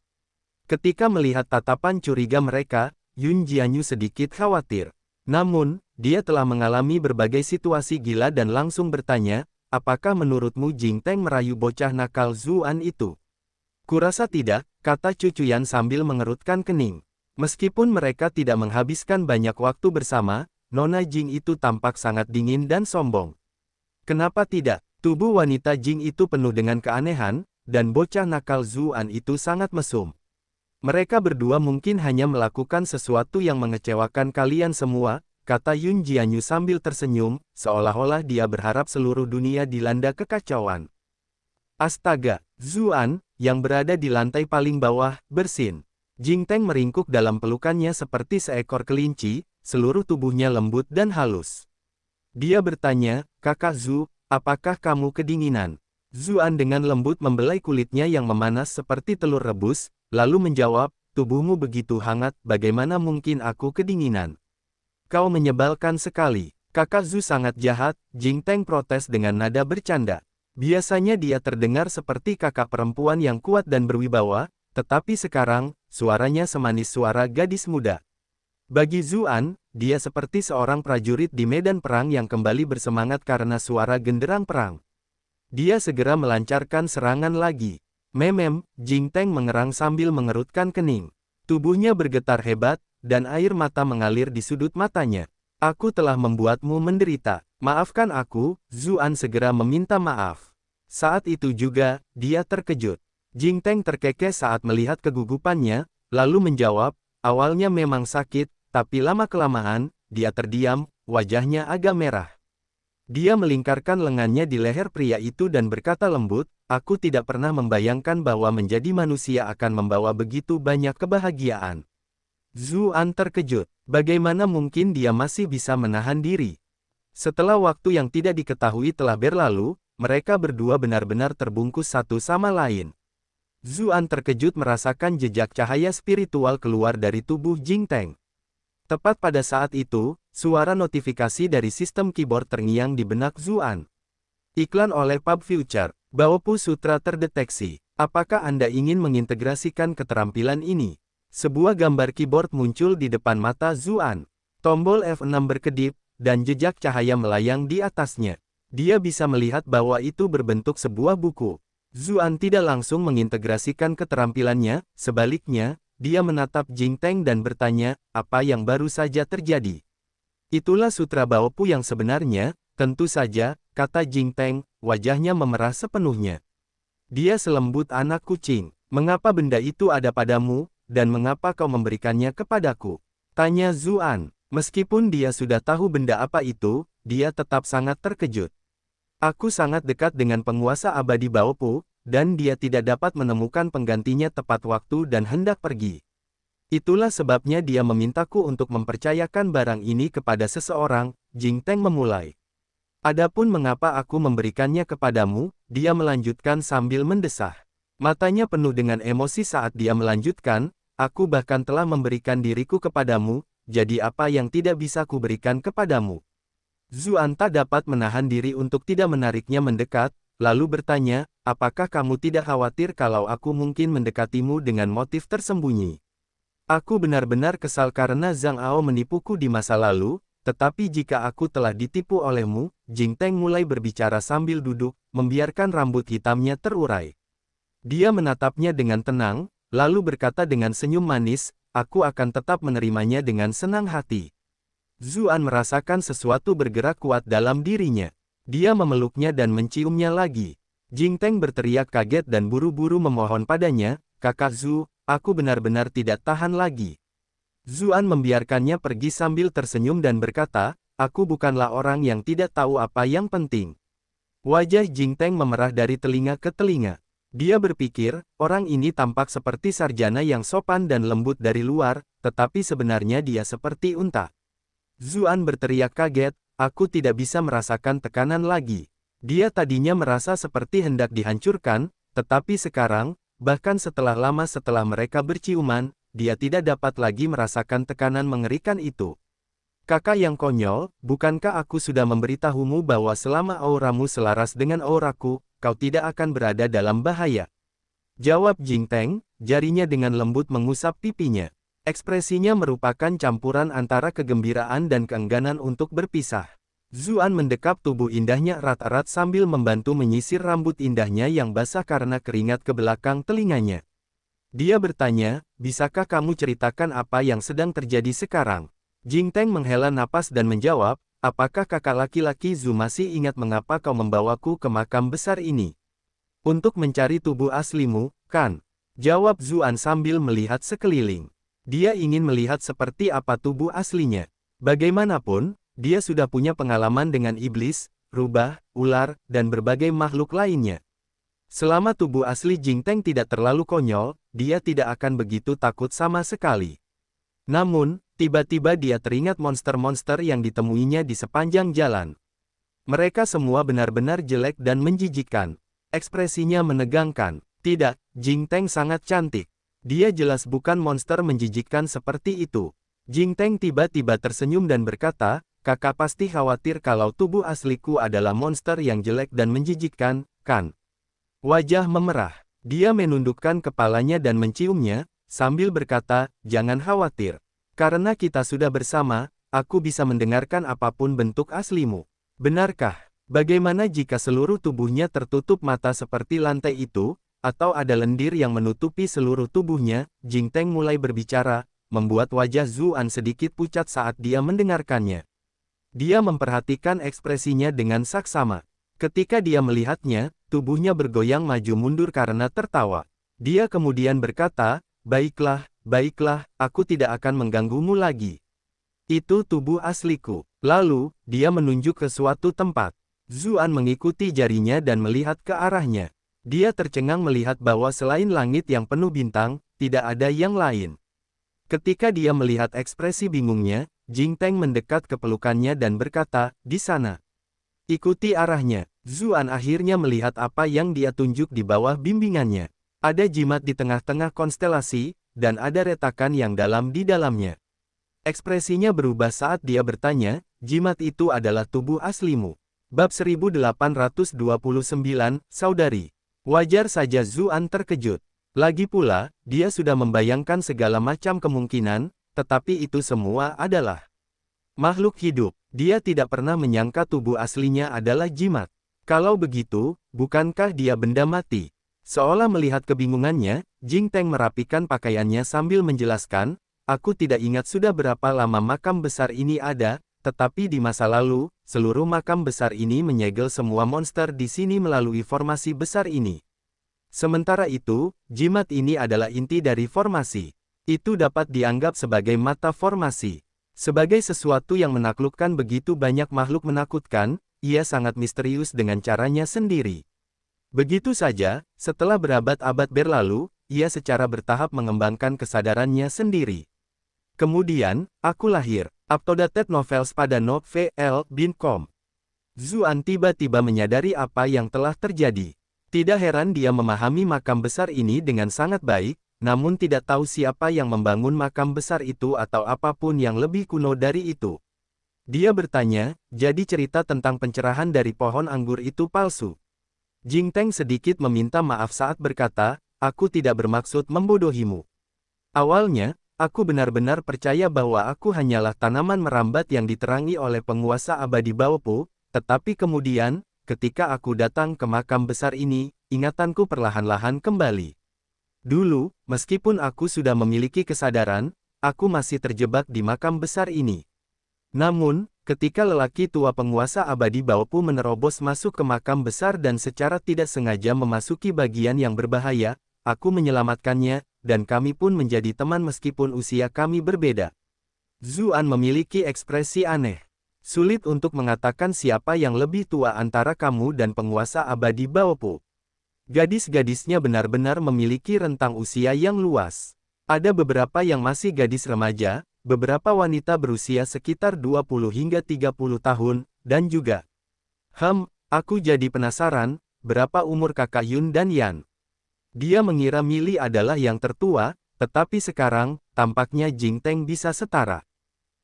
Ketika melihat tatapan curiga mereka, Yun Jianyu sedikit khawatir. Namun, dia telah mengalami berbagai situasi gila dan langsung bertanya, apakah menurutmu Jing Teng merayu bocah nakal Zuan itu? Kurasa tidak, kata Cucuyan sambil mengerutkan kening. Meskipun mereka tidak menghabiskan banyak waktu bersama, Nona Jing itu tampak sangat dingin dan sombong. Kenapa tidak? Tubuh wanita Jing itu penuh dengan keanehan, dan bocah nakal Zuan itu sangat mesum. Mereka berdua mungkin hanya melakukan sesuatu yang mengecewakan kalian semua, kata Yun Jianyu sambil tersenyum, seolah-olah dia berharap seluruh dunia dilanda kekacauan. Astaga, Zuan, yang berada di lantai paling bawah, bersin. Jing Teng meringkuk dalam pelukannya seperti seekor kelinci, seluruh tubuhnya lembut dan halus. Dia bertanya, Kakak Zu, apakah kamu kedinginan? Zuan dengan lembut membelai kulitnya yang memanas seperti telur rebus, lalu menjawab, tubuhmu begitu hangat, bagaimana mungkin aku kedinginan? Kau menyebalkan sekali. Kakak Zu sangat jahat, Jing Teng protes dengan nada bercanda. Biasanya dia terdengar seperti kakak perempuan yang kuat dan berwibawa, tetapi sekarang, suaranya semanis suara gadis muda. Bagi Zuan, dia seperti seorang prajurit di medan perang yang kembali bersemangat karena suara genderang perang. Dia segera melancarkan serangan lagi. Memem, Jing Teng mengerang sambil mengerutkan kening. Tubuhnya bergetar hebat, dan air mata mengalir di sudut matanya. Aku telah membuatmu menderita. Maafkan aku, Zuan segera meminta maaf. Saat itu juga, dia terkejut. Jing Teng terkekeh saat melihat kegugupannya, lalu menjawab, awalnya memang sakit, tapi lama-kelamaan, dia terdiam, wajahnya agak merah. Dia melingkarkan lengannya di leher pria itu dan berkata lembut, aku tidak pernah membayangkan bahwa menjadi manusia akan membawa begitu banyak kebahagiaan. Zuan terkejut. Bagaimana mungkin dia masih bisa menahan diri? Setelah waktu yang tidak diketahui telah berlalu, mereka berdua benar-benar terbungkus satu sama lain. Zuan terkejut merasakan jejak cahaya spiritual keluar dari tubuh Jing Teng. Tepat pada saat itu, suara notifikasi dari sistem keyboard terngiang di benak Zuan. Iklan oleh Pub Future. Baopu Sutra terdeteksi. Apakah Anda ingin mengintegrasikan keterampilan ini? Sebuah gambar keyboard muncul di depan mata Zuan. Tombol F6 berkedip, dan jejak cahaya melayang di atasnya. Dia bisa melihat bahwa itu berbentuk sebuah buku. Zuan tidak langsung mengintegrasikan keterampilannya, sebaliknya, dia menatap Jing Teng dan bertanya, apa yang baru saja terjadi? Itulah sutra Baopu yang sebenarnya, tentu saja, kata Jing Teng, wajahnya memerah sepenuhnya. Dia selembut anak kucing. Mengapa benda itu ada padamu, dan mengapa kau memberikannya kepadaku? Tanya Zuan. Meskipun dia sudah tahu benda apa itu, dia tetap sangat terkejut. Aku sangat dekat dengan penguasa abadi Baopu, dan dia tidak dapat menemukan penggantinya tepat waktu dan hendak pergi. Itulah sebabnya dia memintaku untuk mempercayakan barang ini kepada seseorang, Jing Teng memulai. Adapun mengapa aku memberikannya kepadamu, dia melanjutkan sambil mendesah. Matanya penuh dengan emosi saat dia melanjutkan, aku bahkan telah memberikan diriku kepadamu, jadi apa yang tidak bisa kuberikan kepadamu? Zuan tak dapat menahan diri untuk tidak menariknya mendekat, lalu bertanya, apakah kamu tidak khawatir kalau aku mungkin mendekatimu dengan motif tersembunyi? Aku benar-benar kesal karena Zhang Ao menipuku di masa lalu, tetapi jika aku telah ditipu olehmu, Jing Teng mulai berbicara sambil duduk, membiarkan rambut hitamnya terurai. Dia menatapnya dengan tenang, lalu berkata dengan senyum manis, aku akan tetap menerimanya dengan senang hati. Zuan merasakan sesuatu bergerak kuat dalam dirinya. Dia memeluknya dan menciumnya lagi. Jing Teng berteriak kaget dan buru-buru memohon padanya, Kakak Zu, aku benar-benar tidak tahan lagi. Zuan membiarkannya pergi sambil tersenyum dan berkata, aku bukanlah orang yang tidak tahu apa yang penting. Wajah Jing Teng memerah dari telinga ke telinga. Dia berpikir, orang ini tampak seperti sarjana yang sopan dan lembut dari luar, tetapi sebenarnya dia seperti unta. Zuan berteriak kaget, aku tidak bisa merasakan tekanan lagi. Dia tadinya merasa seperti hendak dihancurkan, tetapi sekarang, bahkan setelah lama setelah mereka berciuman, dia tidak dapat lagi merasakan tekanan mengerikan itu. Kakak yang konyol, bukankah aku sudah memberitahumu bahwa selama auramu selaras dengan auraku, kau tidak akan berada dalam bahaya? Jawab Jing Teng, jarinya dengan lembut mengusap pipinya. Ekspresinya merupakan campuran antara kegembiraan dan keengganan untuk berpisah. Zuan mendekap tubuh indahnya erat-erat sambil membantu menyisir rambut indahnya yang basah karena keringat ke belakang telinganya. Dia bertanya, bisakah kamu ceritakan apa yang sedang terjadi sekarang? Jing Teng menghela napas dan menjawab, apakah kakak laki-laki Zhu masih ingat mengapa kau membawaku ke makam besar ini? Untuk mencari tubuh aslimu, kan? Jawab Zuan sambil melihat sekeliling. Dia ingin melihat seperti apa tubuh aslinya. Bagaimanapun, dia sudah punya pengalaman dengan iblis, rubah, ular, dan berbagai makhluk lainnya. Selama tubuh asli Jing Teng tidak terlalu konyol, dia tidak akan begitu takut sama sekali. Namun, tiba-tiba dia teringat monster-monster yang ditemuinya di sepanjang jalan. Mereka semua benar-benar jelek dan menjijikkan. Ekspresinya menegangkan. Tidak, Jing Teng sangat cantik. Dia jelas bukan monster menjijikkan seperti itu. Jing Teng tiba-tiba tersenyum dan berkata, kakak pasti khawatir kalau tubuh asliku adalah monster yang jelek dan menjijikkan, kan? Wajah memerah. Dia menundukkan kepalanya dan menciumnya, sambil berkata, jangan khawatir. Karena kita sudah bersama, aku bisa mendengarkan apapun bentuk aslimu. Benarkah? Bagaimana jika seluruh tubuhnya tertutup mata seperti lantai itu, atau ada lendir yang menutupi seluruh tubuhnya? Jing Teng mulai berbicara, membuat wajah Zuan sedikit pucat saat dia mendengarkannya. Dia memperhatikan ekspresinya dengan saksama. Ketika dia melihatnya, tubuhnya bergoyang maju mundur karena tertawa. Dia kemudian berkata, baiklah, baiklah, aku tidak akan mengganggumu lagi. Itu tubuh asliku. Lalu, dia menunjuk ke suatu tempat. Zuan mengikuti jarinya dan melihat ke arahnya. Dia tercengang melihat bahwa selain langit yang penuh bintang, tidak ada yang lain. Ketika dia melihat ekspresi bingungnya, Jing Teng mendekat ke pelukannya dan berkata, di sana. Ikuti arahnya. Zuan akhirnya melihat apa yang dia tunjuk di bawah bimbingannya. Ada jimat di tengah-tengah konstelasi, dan ada retakan yang dalam di dalamnya. Ekspresinya berubah saat dia bertanya, jimat itu adalah tubuh aslimu. Bab 1829, Saudari. Wajar saja Zuan terkejut. Lagi pula, dia sudah membayangkan segala macam kemungkinan, tetapi itu semua adalah makhluk hidup. Dia tidak pernah menyangka tubuh aslinya adalah jimat. Kalau begitu, bukankah dia benda mati? Seolah melihat kebingungannya, Jing Teng merapikan pakaiannya sambil menjelaskan, aku tidak ingat sudah berapa lama makam besar ini ada, tetapi di masa lalu, seluruh makam besar ini menyegel semua monster di sini melalui formasi besar ini. Sementara itu, jimat ini adalah inti dari formasi. Itu dapat dianggap sebagai mata formasi. Sebagai sesuatu yang menaklukkan begitu banyak makhluk menakutkan, ia sangat misterius dengan caranya sendiri. Begitu saja, setelah berabad-abad berlalu, ia secara bertahap mengembangkan kesadarannya sendiri. Kemudian, aku lahir. Updated Novels pada novel.com. Zuan tiba-tiba menyadari apa yang telah terjadi. Tidak heran dia memahami makam besar ini dengan sangat baik, namun tidak tahu siapa yang membangun makam besar itu atau apapun yang lebih kuno dari itu. Dia bertanya, jadi cerita tentang pencerahan dari pohon anggur itu palsu. Jing Teng sedikit meminta maaf saat berkata, aku tidak bermaksud membodohimu. Awalnya, aku benar-benar percaya bahwa aku hanyalah tanaman merambat yang diterangi oleh penguasa abadi Baopu, tetapi kemudian, ketika aku datang ke makam besar ini, ingatanku perlahan-lahan kembali. Dulu, meskipun aku sudah memiliki kesadaran, aku masih terjebak di makam besar ini. Namun, ketika lelaki tua penguasa abadi Baopu menerobos masuk ke makam besar dan secara tidak sengaja memasuki bagian yang berbahaya, aku menyelamatkannya, dan kami pun menjadi teman meskipun usia kami berbeda. Zuan memiliki ekspresi aneh. Sulit untuk mengatakan siapa yang lebih tua antara kamu dan penguasa abadi Baopu. Gadis-gadisnya benar-benar memiliki rentang usia yang luas. Ada beberapa yang masih gadis remaja, beberapa wanita berusia sekitar 20 hingga 30 tahun, dan juga. Aku jadi penasaran, berapa umur kakak Yun dan Yan? Dia mengira Millie adalah yang tertua, tetapi sekarang, tampaknya Jing Teng bisa setara.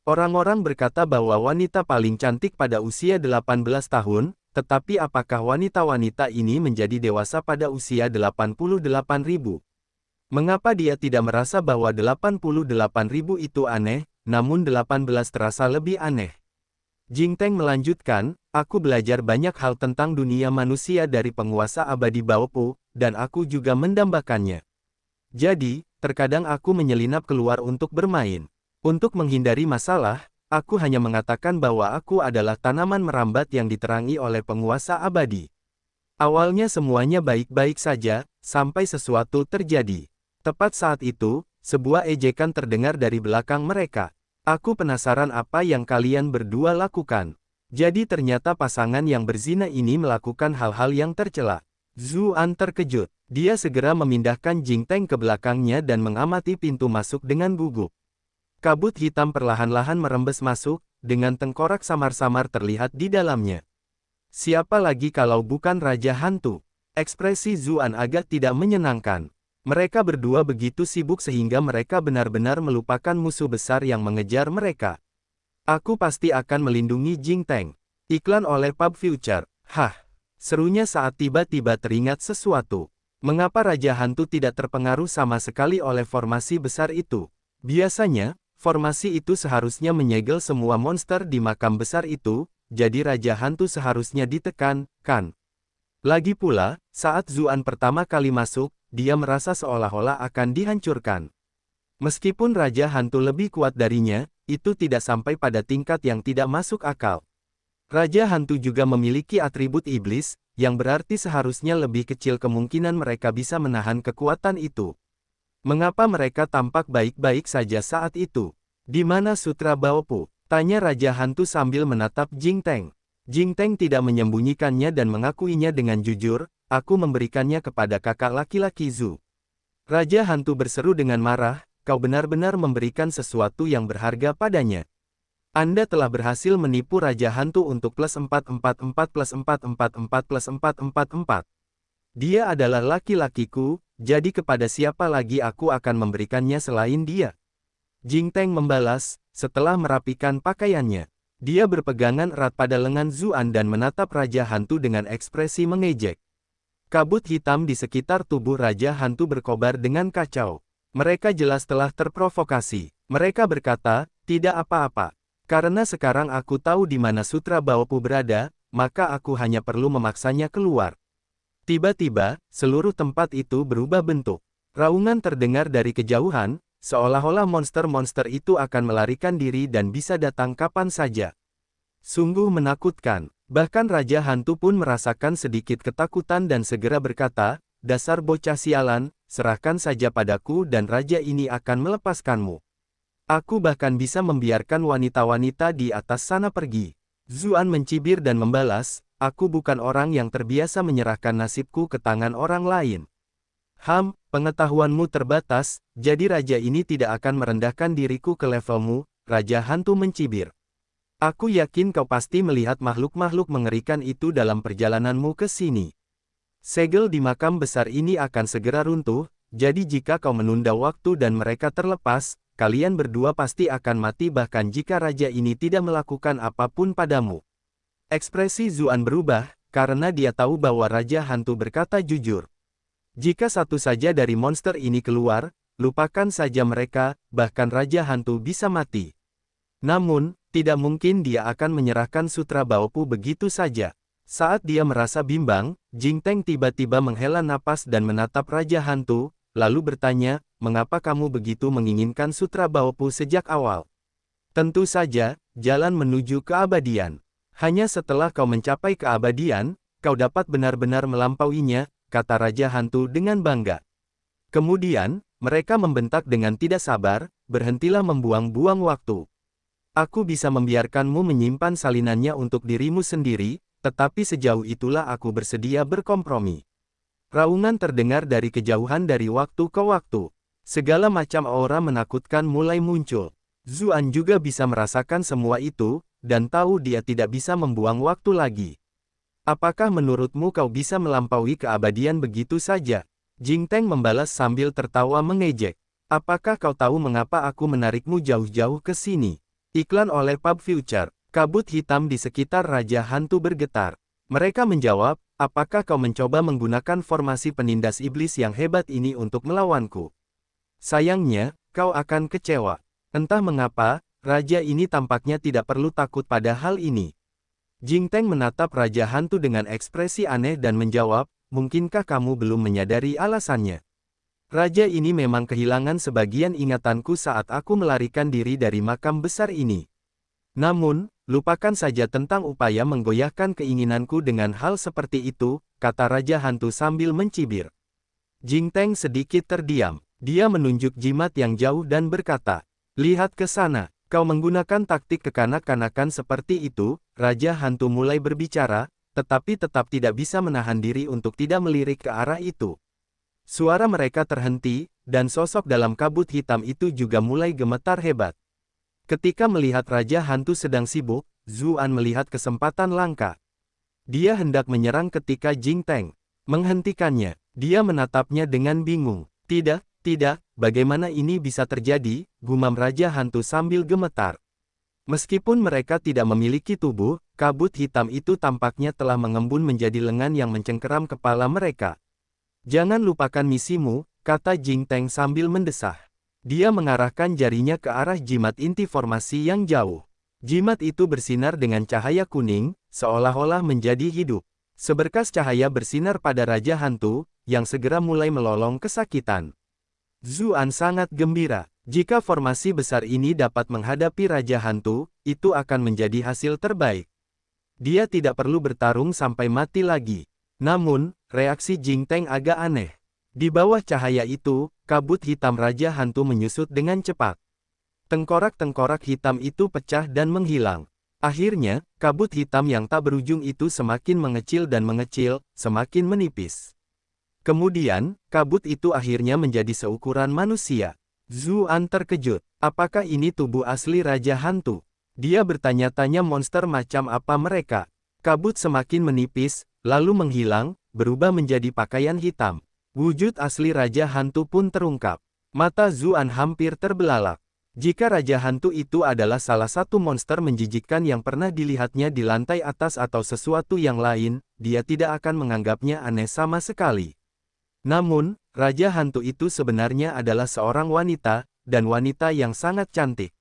Orang-orang berkata bahwa wanita paling cantik pada usia 18 tahun, tetapi apakah wanita-wanita ini menjadi dewasa pada usia 88.000? Mengapa dia tidak merasa bahwa 88.000 itu aneh, namun 18 terasa lebih aneh? Jing Teng melanjutkan, aku belajar banyak hal tentang dunia manusia dari penguasa abadi Baopu, dan aku juga mendambakannya. Jadi, terkadang aku menyelinap keluar untuk bermain. Untuk menghindari masalah, Aku hanya mengatakan bahwa aku adalah tanaman merambat yang diterangi oleh penguasa abadi. Awalnya semuanya baik-baik saja, sampai sesuatu terjadi. Tepat saat itu, sebuah ejekan terdengar dari belakang mereka. Aku penasaran apa yang kalian berdua lakukan. Jadi ternyata pasangan yang berzina ini melakukan hal-hal yang tercela. Zuan terkejut. Dia segera memindahkan Jing Teng ke belakangnya dan mengamati pintu masuk dengan gugup. Kabut hitam perlahan-lahan merembes masuk, dengan tengkorak samar-samar terlihat di dalamnya. Siapa lagi kalau bukan Raja Hantu? Ekspresi Zuan agak tidak menyenangkan. Mereka berdua begitu sibuk sehingga mereka benar-benar melupakan musuh besar yang mengejar mereka. Aku pasti akan melindungi Jing Teng. Iklan oleh Pub Future. Hah, serunya saat tiba-tiba teringat sesuatu. Mengapa Raja Hantu tidak terpengaruh sama sekali oleh formasi besar itu? Biasanya, formasi itu seharusnya menyegel semua monster di makam besar itu, jadi Raja Hantu seharusnya ditekan, kan? Lagi pula, saat Zuan pertama kali masuk, dia merasa seolah-olah akan dihancurkan. Meskipun Raja Hantu lebih kuat darinya, itu tidak sampai pada tingkat yang tidak masuk akal. Raja Hantu juga memiliki atribut iblis, yang berarti seharusnya lebih kecil kemungkinan mereka bisa menahan kekuatan itu. Mengapa mereka tampak baik-baik saja saat itu? Di mana Sutra Baopu? Tanya Raja Hantu sambil menatap Jing Teng. Jing Teng tidak menyembunyikannya dan mengakuinya dengan jujur, aku memberikannya kepada kakak laki-laki Zhu. Raja Hantu berseru dengan marah, kau benar-benar memberikan sesuatu yang berharga padanya. Anda telah berhasil menipu Raja Hantu untuk plus 444 plus 444 plus 444. Dia adalah laki-lakiku, jadi kepada siapa lagi aku akan memberikannya selain dia? Jing Teng membalas, setelah merapikan pakaiannya. Dia berpegangan erat pada lengan Zuan dan menatap Raja Hantu dengan ekspresi mengejek. Kabut hitam di sekitar tubuh Raja Hantu berkobar dengan kacau. Mereka jelas telah terprovokasi. Mereka berkata, tidak apa-apa. Karena sekarang aku tahu di mana Sutra Baopu berada, maka aku hanya perlu memaksanya keluar. Tiba-tiba, seluruh tempat itu berubah bentuk. Raungan terdengar dari kejauhan, seolah-olah monster-monster itu akan melarikan diri dan bisa datang kapan saja. Sungguh menakutkan. Bahkan Raja Hantu pun merasakan sedikit ketakutan dan segera berkata, dasar bocah sialan, serahkan saja padaku dan raja ini akan melepaskanmu. Aku bahkan bisa membiarkan wanita-wanita di atas sana pergi. Zuan mencibir dan membalas, aku bukan orang yang terbiasa menyerahkan nasibku ke tangan orang lain. Pengetahuanmu terbatas, jadi raja ini tidak akan merendahkan diriku ke levelmu, Raja Hantu mencibir. Aku yakin kau pasti melihat makhluk-makhluk mengerikan itu dalam perjalananmu ke sini. Segel di makam besar ini akan segera runtuh, jadi jika kau menunda waktu dan mereka terlepas, kalian berdua pasti akan mati bahkan jika raja ini tidak melakukan apapun padamu. Ekspresi Zuan berubah, karena dia tahu bahwa Raja Hantu berkata jujur. Jika satu saja dari monster ini keluar, lupakan saja mereka, bahkan Raja Hantu bisa mati. Namun, tidak mungkin dia akan menyerahkan Sutra Baopu begitu saja. Saat dia merasa bimbang, Jing Teng tiba-tiba menghela napas dan menatap Raja Hantu, lalu bertanya, mengapa kamu begitu menginginkan Sutra Baopu sejak awal? Tentu saja, jalan menuju keabadian. Hanya setelah kau mencapai keabadian, kau dapat benar-benar melampauinya, kata Raja Hantu dengan bangga. Kemudian, mereka membentak dengan tidak sabar, berhentilah membuang-buang waktu. Aku bisa membiarkanmu menyimpan salinannya untuk dirimu sendiri, tetapi sejauh itulah aku bersedia berkompromi. Raungan terdengar dari kejauhan dari waktu ke waktu. Segala macam aura menakutkan mulai muncul. Zuan juga bisa merasakan semua itu, dan tahu dia tidak bisa membuang waktu lagi. Apakah menurutmu kau bisa melampaui keabadian begitu saja? Jing Teng membalas sambil tertawa mengejek. Apakah kau tahu mengapa aku menarikmu jauh-jauh ke sini? Iklan oleh Pub Future. Kabut hitam di sekitar Raja Hantu bergetar. Mereka menjawab, apakah kau mencoba menggunakan formasi penindas iblis yang hebat ini untuk melawanku? Sayangnya, kau akan kecewa. Entah mengapa, raja ini tampaknya tidak perlu takut pada hal ini. Jing Teng menatap Raja Hantu dengan ekspresi aneh dan menjawab, mungkinkah kamu belum menyadari alasannya? Raja ini memang kehilangan sebagian ingatanku saat aku melarikan diri dari makam besar ini. Namun, lupakan saja tentang upaya menggoyahkan keinginanku dengan hal seperti itu, kata Raja Hantu sambil mencibir. Jing Teng sedikit terdiam. Dia menunjuk jimat yang jauh dan berkata, "Lihat ke sana, kau menggunakan taktik kekanak-kanakan seperti itu." Raja Hantu mulai berbicara, tetapi tetap tidak bisa menahan diri untuk tidak melirik ke arah itu. Suara mereka terhenti, dan sosok dalam kabut hitam itu juga mulai gemetar hebat. Ketika melihat Raja Hantu sedang sibuk, Zuan melihat kesempatan langka. Dia hendak menyerang ketika Jing Teng menghentikannya. Dia menatapnya dengan bingung. Tidak, bagaimana ini bisa terjadi, gumam Raja Hantu sambil gemetar. Meskipun mereka tidak memiliki tubuh, kabut hitam itu tampaknya telah mengembun menjadi lengan yang mencengkeram kepala mereka. Jangan lupakan misimu, kata Jing Teng sambil mendesah. Dia mengarahkan jarinya ke arah jimat inti formasi yang jauh. Jimat itu bersinar dengan cahaya kuning, seolah-olah menjadi hidup. Seberkas cahaya bersinar pada Raja Hantu, yang segera mulai melolong kesakitan. Zuan sangat gembira. Jika formasi besar ini dapat menghadapi Raja Hantu, itu akan menjadi hasil terbaik. Dia tidak perlu bertarung sampai mati lagi. Namun, reaksi Jing Teng agak aneh. Di bawah cahaya itu, kabut hitam Raja Hantu menyusut dengan cepat. Tengkorak-tengkorak hitam itu pecah dan menghilang. Akhirnya, kabut hitam yang tak berujung itu semakin mengecil dan mengecil, semakin menipis. Kemudian, kabut itu akhirnya menjadi seukuran manusia. Zuan terkejut. Apakah ini tubuh asli Raja Hantu? Dia bertanya-tanya monster macam apa mereka. Kabut semakin menipis, lalu menghilang, berubah menjadi pakaian hitam. Wujud asli Raja Hantu pun terungkap. Mata Zuan hampir terbelalak. Jika Raja Hantu itu adalah salah satu monster menjijikkan yang pernah dilihatnya di lantai atas atau sesuatu yang lain, dia tidak akan menganggapnya aneh sama sekali. Namun, Raja Hantu itu sebenarnya adalah seorang wanita, dan wanita yang sangat cantik.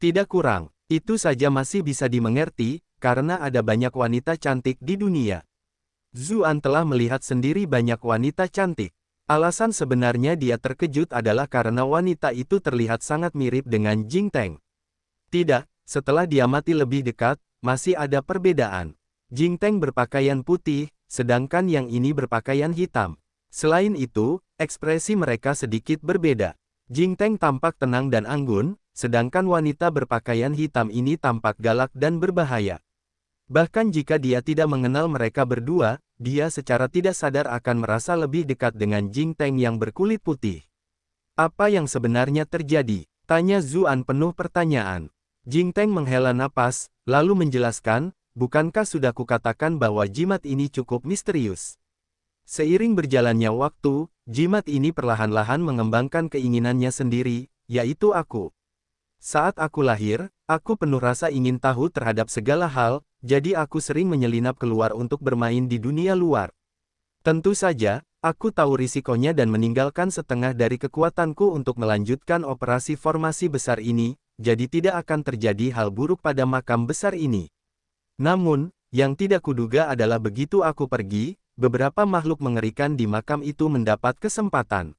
Tidak kurang, itu saja masih bisa dimengerti, karena ada banyak wanita cantik di dunia. Zuan telah melihat sendiri banyak wanita cantik. Alasan sebenarnya dia terkejut adalah karena wanita itu terlihat sangat mirip dengan Jing Teng. Tidak, setelah diamati lebih dekat, masih ada perbedaan. Jing Teng berpakaian putih, sedangkan yang ini berpakaian hitam. Selain itu, ekspresi mereka sedikit berbeda. Jing Teng tampak tenang dan anggun, sedangkan wanita berpakaian hitam ini tampak galak dan berbahaya. Bahkan jika dia tidak mengenal mereka berdua, dia secara tidak sadar akan merasa lebih dekat dengan Jing Teng yang berkulit putih. Apa yang sebenarnya terjadi? Tanya Zuan penuh pertanyaan. Jing Teng menghela napas, lalu menjelaskan, bukankah sudah kukatakan bahwa jimat ini cukup misterius? Seiring berjalannya waktu, jimat ini perlahan-lahan mengembangkan keinginannya sendiri, yaitu aku. Saat aku lahir, aku penuh rasa ingin tahu terhadap segala hal, jadi aku sering menyelinap keluar untuk bermain di dunia luar. Tentu saja, aku tahu risikonya dan meninggalkan setengah dari kekuatanku untuk melanjutkan operasi formasi besar ini, jadi tidak akan terjadi hal buruk pada makam besar ini. Namun, yang tidak kuduga adalah begitu aku pergi, beberapa makhluk mengerikan di makam itu mendapat kesempatan.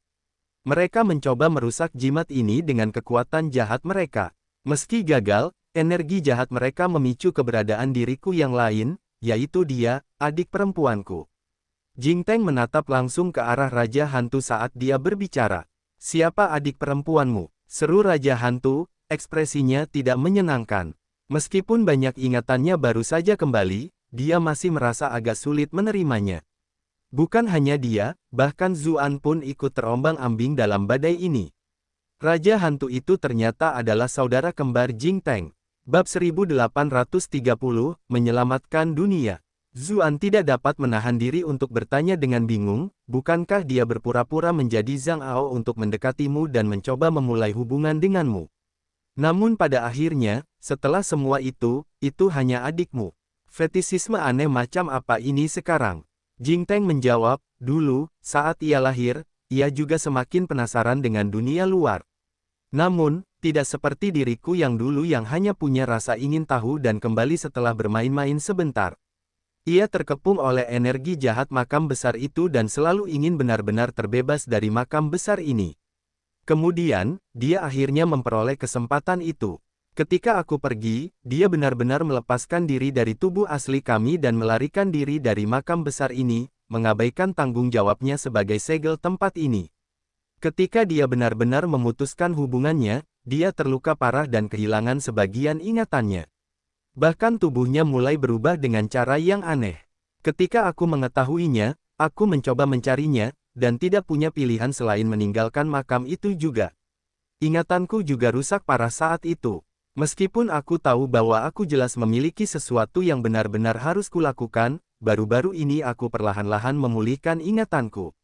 Mereka mencoba merusak jimat ini dengan kekuatan jahat mereka. Meski gagal, energi jahat mereka memicu keberadaan diriku yang lain, yaitu dia, adik perempuanku. Jing Teng menatap langsung ke arah Raja Hantu saat dia berbicara. Siapa adik perempuanmu? Seru Raja Hantu, ekspresinya tidak menyenangkan. Meskipun banyak ingatannya baru saja kembali, dia masih merasa agak sulit menerimanya. Bukan hanya dia, bahkan Zuan pun ikut terombang-ambing dalam badai ini. Raja Hantu itu ternyata adalah saudara kembar Jing Teng. Bab 1830, Menyelamatkan Dunia. Zuan tidak dapat menahan diri untuk bertanya dengan bingung, bukankah dia berpura-pura menjadi Zhang Ao untuk mendekatimu dan mencoba memulai hubungan denganmu? Namun pada akhirnya, setelah semua itu hanya adikmu. Fetisisme aneh macam apa ini sekarang? Jing Teng menjawab, dulu, saat ia lahir, ia juga semakin penasaran dengan dunia luar. Namun, tidak seperti diriku yang dulu yang hanya punya rasa ingin tahu dan kembali setelah bermain-main sebentar. Ia terkepung oleh energi jahat makam besar itu dan selalu ingin benar-benar terbebas dari makam besar ini. Kemudian, dia akhirnya memperoleh kesempatan itu. Ketika aku pergi, dia benar-benar melepaskan diri dari tubuh asli kami dan melarikan diri dari makam besar ini, mengabaikan tanggung jawabnya sebagai segel tempat ini. Ketika dia benar-benar memutuskan hubungannya, dia terluka parah dan kehilangan sebagian ingatannya. Bahkan tubuhnya mulai berubah dengan cara yang aneh. Ketika aku mengetahuinya, aku mencoba mencarinya, dan tidak punya pilihan selain meninggalkan makam itu juga. Ingatanku juga rusak parah saat itu. Meskipun aku tahu bahwa aku jelas memiliki sesuatu yang benar-benar harus kulakukan, baru-baru ini aku perlahan-lahan memulihkan ingatanku.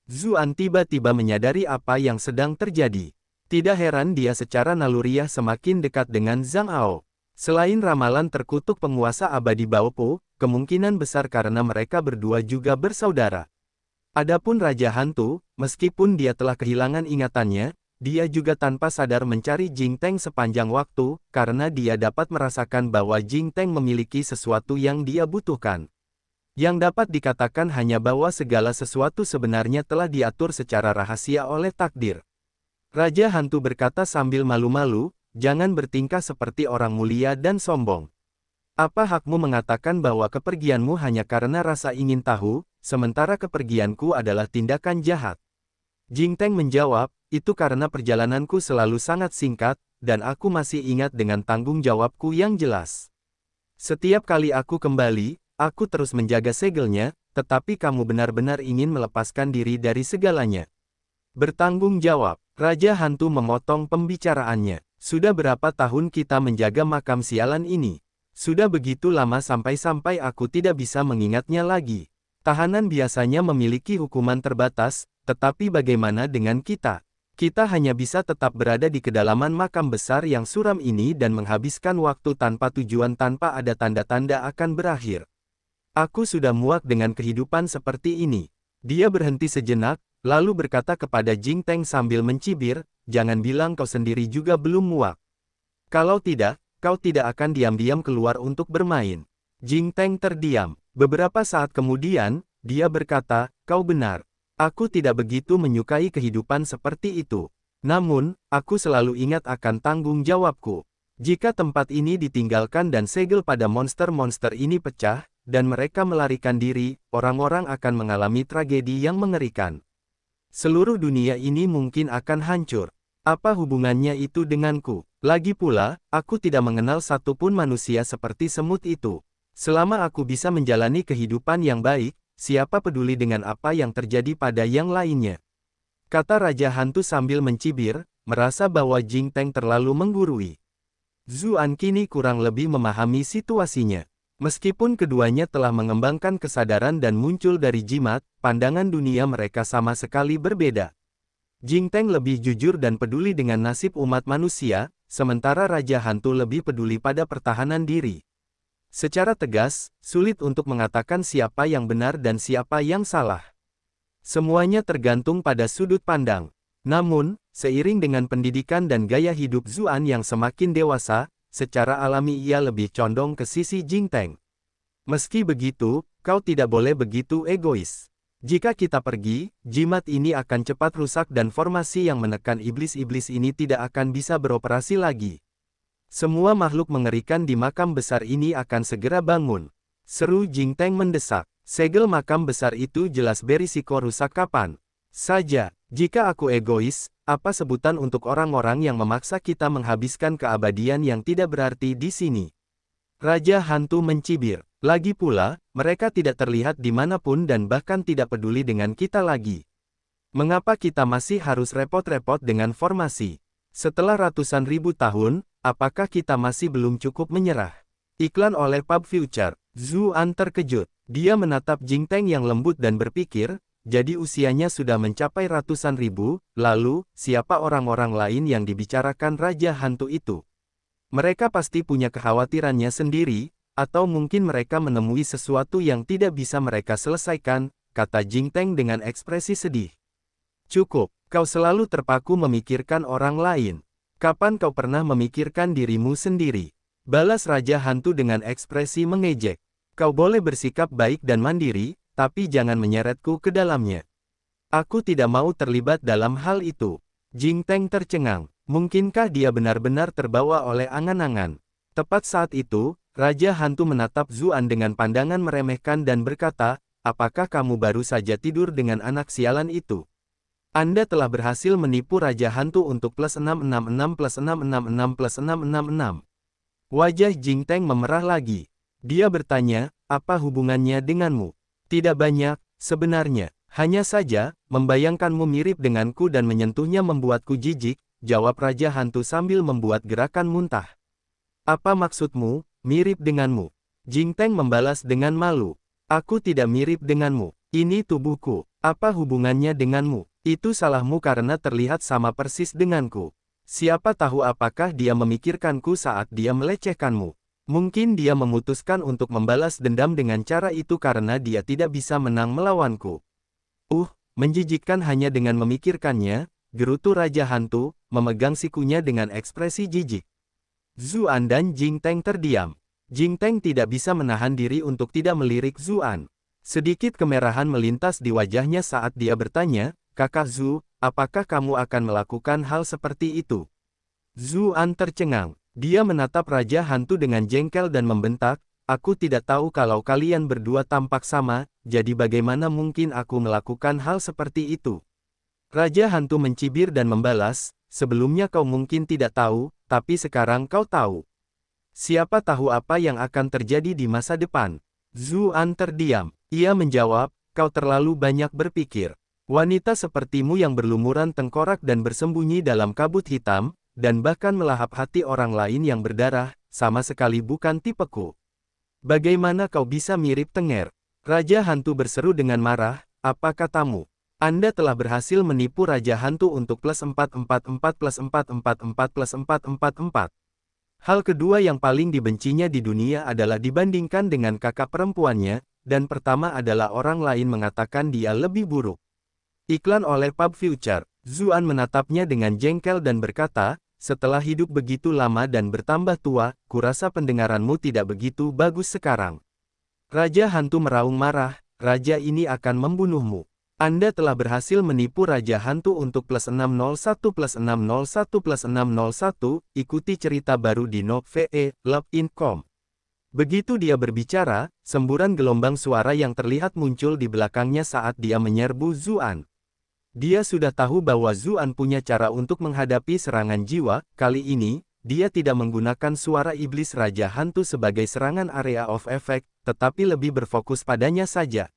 Zuan tiba-tiba menyadari apa yang sedang terjadi. Tidak heran dia secara naluriah semakin dekat dengan Zhang Ao. Selain ramalan terkutuk penguasa abadi Baopo, kemungkinan besar karena mereka berdua juga bersaudara. Adapun Raja Hantu, meskipun dia telah kehilangan ingatannya, dia juga tanpa sadar mencari Jing Teng sepanjang waktu, karena dia dapat merasakan bahwa Jing Teng memiliki sesuatu yang dia butuhkan. Yang dapat dikatakan hanya bahwa segala sesuatu sebenarnya telah diatur secara rahasia oleh takdir. Raja Hantu berkata sambil malu-malu, jangan bertingkah seperti orang mulia dan sombong. Apa hakmu mengatakan bahwa kepergianmu hanya karena rasa ingin tahu, sementara kepergianku adalah tindakan jahat? Jing Teng menjawab, itu karena perjalananku selalu sangat singkat, dan aku masih ingat dengan tanggung jawabku yang jelas. Setiap kali aku kembali, aku terus menjaga segelnya, tetapi kamu benar-benar ingin melepaskan diri dari segalanya. Bertanggung jawab, Raja Hantu memotong pembicaraannya. Sudah berapa tahun kita menjaga makam sialan ini? Sudah begitu lama sampai-sampai aku tidak bisa mengingatnya lagi. Tahanan biasanya memiliki hukuman terbatas, tetapi bagaimana dengan kita? Kita hanya bisa tetap berada di kedalaman makam besar yang suram ini dan menghabiskan waktu tanpa tujuan tanpa ada tanda-tanda akan berakhir. Aku sudah muak dengan kehidupan seperti ini. Dia berhenti sejenak, lalu berkata kepada Jing Teng sambil mencibir, jangan bilang kau sendiri juga belum muak. Kalau tidak, kau tidak akan diam-diam keluar untuk bermain. Jing Teng terdiam. Beberapa saat kemudian, dia berkata, kau benar. Aku tidak begitu menyukai kehidupan seperti itu. Namun, aku selalu ingat akan tanggung jawabku. Jika tempat ini ditinggalkan dan segel pada monster-monster ini pecah, dan mereka melarikan diri, orang-orang akan mengalami tragedi yang mengerikan. Seluruh dunia ini mungkin akan hancur. Apa hubungannya itu denganku? Lagi pula, aku tidak mengenal satupun manusia seperti semut itu. Selama aku bisa menjalani kehidupan yang baik, siapa peduli dengan apa yang terjadi pada yang lainnya? Kata Raja Hantu sambil mencibir, merasa bahwa Jing Teng terlalu menggurui. Zuan kini kurang lebih memahami situasinya. Meskipun keduanya telah mengembangkan kesadaran dan muncul dari jimat, pandangan dunia mereka sama sekali berbeda. Jing Teng lebih jujur dan peduli dengan nasib umat manusia, sementara Raja Hantu lebih peduli pada pertahanan diri. Secara tegas, sulit untuk mengatakan siapa yang benar dan siapa yang salah. Semuanya tergantung pada sudut pandang. Namun, seiring dengan pendidikan dan gaya hidup Zuan yang semakin dewasa, secara alami ia lebih condong ke sisi Jing Teng. Meski begitu, kau tidak boleh begitu egois. Jika kita pergi, jimat ini akan cepat rusak dan formasi yang menekan iblis-iblis ini tidak akan bisa beroperasi lagi. Semua makhluk mengerikan di makam besar ini akan segera bangun. Seru Jing Teng mendesak. Segel makam besar itu jelas berisiko rusak kapan saja. Jika aku egois, apa sebutan untuk orang-orang yang memaksa kita menghabiskan keabadian yang tidak berarti di sini? Raja Hantu mencibir. Lagi pula, mereka tidak terlihat dimanapun dan bahkan tidak peduli dengan kita lagi. Mengapa kita masih harus repot-repot dengan formasi? Setelah ratusan ribu tahun, apakah kita masih belum cukup menyerah? Iklan oleh Pub Future. Zuan terkejut. Dia menatap Jing Teng yang lembut dan berpikir, jadi usianya sudah mencapai ratusan ribu, lalu, siapa orang-orang lain yang dibicarakan Raja Hantu itu? Mereka pasti punya kekhawatirannya sendiri, atau mungkin mereka menemui sesuatu yang tidak bisa mereka selesaikan, kata Jing Teng dengan ekspresi sedih. Cukup, kau selalu terpaku memikirkan orang lain. Kapan kau pernah memikirkan dirimu sendiri? Balas Raja Hantu dengan ekspresi mengejek. Kau boleh bersikap baik dan mandiri, tapi jangan menyeretku ke dalamnya. Aku tidak mau terlibat dalam hal itu. Jing Teng tercengang. Mungkinkah dia benar-benar terbawa oleh angan-angan? Tepat saat itu, Raja Hantu menatap Zuan dengan pandangan meremehkan dan berkata, apakah kamu baru saja tidur dengan anak sialan itu? Anda telah berhasil menipu Raja Hantu untuk plus 666 plus 666 plus 666. Wajah Jing Teng memerah lagi. Dia bertanya, apa hubungannya denganmu? Tidak banyak, sebenarnya. Hanya saja, membayangkanmu mirip denganku dan menyentuhnya membuatku jijik, jawab Raja Hantu sambil membuat gerakan muntah. Apa maksudmu, mirip denganmu? Jing Teng membalas dengan malu. Aku tidak mirip denganmu. Ini tubuhku. Apa hubungannya denganmu? Itu salahmu karena terlihat sama persis denganku. Siapa tahu apakah dia memikirkanku saat dia melecehkanmu. Mungkin dia memutuskan untuk membalas dendam dengan cara itu karena dia tidak bisa menang melawanku. Menjijikkan hanya dengan memikirkannya, gerutu Raja Hantu, memegang sikunya dengan ekspresi jijik. Zuan dan Jing Teng terdiam. Jing Teng tidak bisa menahan diri untuk tidak melirik Zuan. Sedikit kemerahan melintas di wajahnya saat dia bertanya, Kakak Zu, apakah kamu akan melakukan hal seperti itu? Zuan tercengang. Dia menatap Raja Hantu dengan jengkel dan membentak, aku tidak tahu kalau kalian berdua tampak sama, jadi bagaimana mungkin aku melakukan hal seperti itu? Raja Hantu mencibir dan membalas, sebelumnya kau mungkin tidak tahu, tapi sekarang kau tahu. Siapa tahu apa yang akan terjadi di masa depan? Zuan terdiam. Ia menjawab, kau terlalu banyak berpikir. Wanita sepertimu yang berlumuran tengkorak dan bersembunyi dalam kabut hitam, dan bahkan melahap hati orang lain yang berdarah, sama sekali bukan tipeku. Bagaimana kau bisa mirip Tenger? Raja Hantu berseru dengan marah, apa katamu? Anda telah berhasil menipu Raja Hantu untuk plus 444 plus 444 plus 444. Hal kedua yang paling dibencinya di dunia adalah dibandingkan dengan kakak perempuannya, dan pertama adalah orang lain mengatakan dia lebih buruk. Iklan oleh Pub Future. Zuan menatapnya dengan jengkel dan berkata, setelah hidup begitu lama dan bertambah tua, kurasa pendengaranmu tidak begitu bagus sekarang. Raja Hantu meraung marah, raja ini akan membunuhmu. Anda telah berhasil menipu Raja Hantu untuk plus 601 plus 601 plus 601, ikuti cerita baru di Nook.ve, Love.in.com. Begitu dia berbicara, semburan gelombang suara yang terlihat muncul di belakangnya saat dia menyerbu Zuan. Dia sudah tahu bahwa Zuan punya cara untuk menghadapi serangan jiwa, kali ini, dia tidak menggunakan suara iblis Raja Hantu sebagai serangan area of effect, tetapi lebih berfokus padanya saja.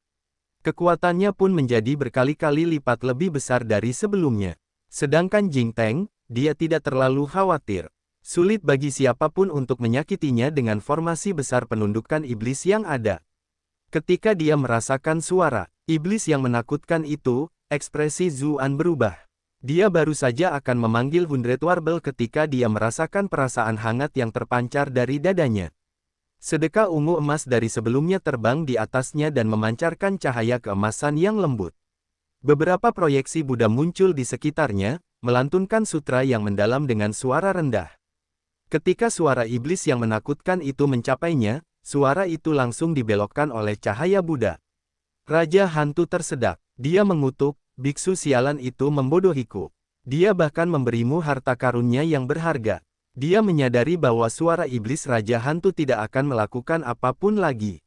Kekuatannya pun menjadi berkali-kali lipat lebih besar dari sebelumnya. Sedangkan Jing Teng, dia tidak terlalu khawatir. Sulit bagi siapapun untuk menyakitinya dengan formasi besar penundukan iblis yang ada. Ketika dia merasakan suara iblis yang menakutkan itu, ekspresi Zuan berubah. Dia baru saja akan memanggil Hundred Warble ketika dia merasakan perasaan hangat yang terpancar dari dadanya. Sedekah ungu emas dari sebelumnya terbang di atasnya dan memancarkan cahaya keemasan yang lembut. Beberapa proyeksi Buddha muncul di sekitarnya, melantunkan sutra yang mendalam dengan suara rendah. Ketika suara iblis yang menakutkan itu mencapainya, suara itu langsung dibelokkan oleh cahaya Buddha. Raja Hantu tersedak. Dia mengutuk, biksu sialan itu membodohiku. Dia bahkan memberimu harta karunnya yang berharga. Dia menyadari bahwa suara iblis Raja Hantu tidak akan melakukan apapun lagi.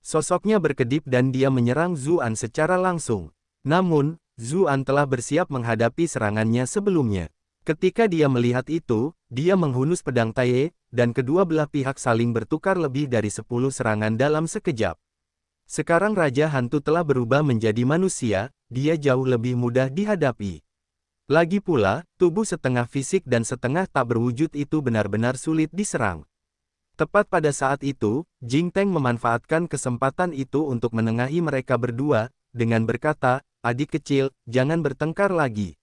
Sosoknya berkedip dan dia menyerang Zuan secara langsung. Namun, Zuan telah bersiap menghadapi serangannya sebelumnya. Ketika dia melihat itu, dia menghunus pedang Taye, dan kedua belah pihak saling bertukar lebih dari 10 serangan dalam sekejap. Sekarang Raja Hantu telah berubah menjadi manusia, dia jauh lebih mudah dihadapi. Lagi pula, tubuh setengah fisik dan setengah tak berwujud itu benar-benar sulit diserang. Tepat pada saat itu, Jing Teng memanfaatkan kesempatan itu untuk menengahi mereka berdua, dengan berkata, adik kecil, jangan bertengkar lagi.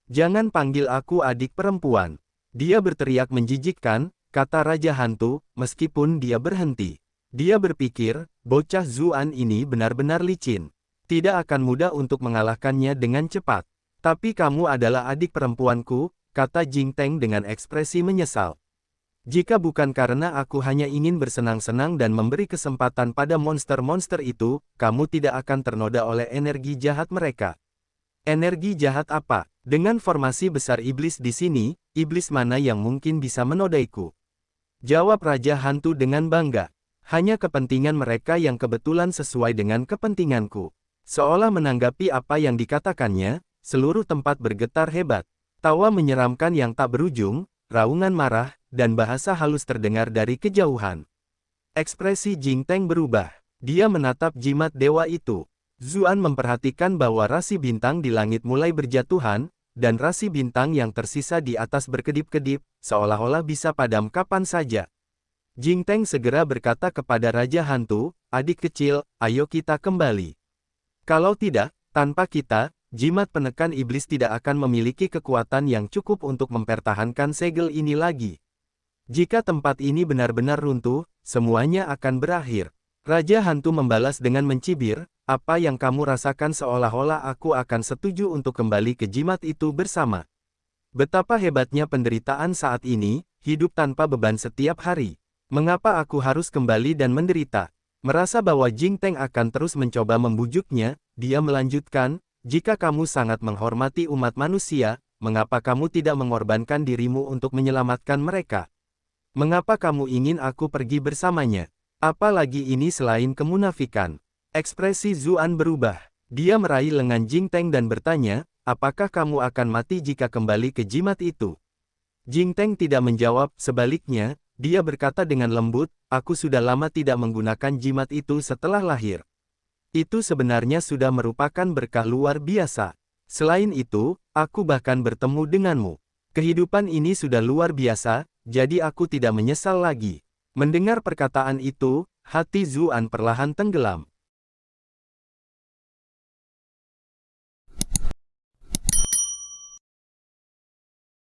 Jangan panggil aku adik perempuan. Dia berteriak menjijikkan, kata Raja Hantu, meskipun dia berhenti. Dia berpikir, bocah Zuan ini benar-benar licin. Tidak akan mudah untuk mengalahkannya dengan cepat. Tapi kamu adalah adik perempuanku, kata Jing Teng dengan ekspresi menyesal. Jika bukan karena aku hanya ingin bersenang-senang dan memberi kesempatan pada monster-monster itu, kamu tidak akan ternoda oleh energi jahat mereka. Energi jahat apa? Dengan formasi besar iblis di sini, iblis mana yang mungkin bisa menodaiku? Jawab Raja Hantu dengan bangga. Hanya kepentingan mereka yang kebetulan sesuai dengan kepentinganku. Seolah menanggapi apa yang dikatakannya, seluruh tempat bergetar hebat. Tawa menyeramkan yang tak berujung, raungan marah, dan bahasa halus terdengar dari kejauhan. Ekspresi Jing Teng berubah. Dia menatap jimat dewa itu. Zuan memperhatikan bahwa rasi bintang di langit mulai berjatuhan, dan rasi bintang yang tersisa di atas berkedip-kedip, seolah-olah bisa padam kapan saja. Jing Teng segera berkata kepada Raja Hantu, "Adik kecil, ayo kita kembali. Kalau tidak, tanpa kita, jimat penekan iblis tidak akan memiliki kekuatan yang cukup untuk mempertahankan segel ini lagi. Jika tempat ini benar-benar runtuh, semuanya akan berakhir." Raja Hantu membalas dengan mencibir, "Apa yang kamu rasakan seolah-olah aku akan setuju untuk kembali ke jimat itu bersama. Betapa hebatnya penderitaan saat ini, hidup tanpa beban setiap hari. Mengapa aku harus kembali dan menderita?" Merasa bahwa Jing Teng akan terus mencoba membujuknya, dia melanjutkan, "Jika kamu sangat menghormati umat manusia, mengapa kamu tidak mengorbankan dirimu untuk menyelamatkan mereka? Mengapa kamu ingin aku pergi bersamanya? Apalagi ini selain kemunafikan." Ekspresi Zuan berubah. Dia meraih lengan Jing Teng dan bertanya, "Apakah kamu akan mati jika kembali ke jimat itu?" Jing Teng tidak menjawab, sebaliknya, dia berkata dengan lembut, "Aku sudah lama tidak menggunakan jimat itu setelah lahir. Itu sebenarnya sudah merupakan berkah luar biasa. Selain itu, aku bahkan bertemu denganmu. Kehidupan ini sudah luar biasa, jadi aku tidak menyesal lagi." Mendengar perkataan itu, hati Zuan perlahan tenggelam.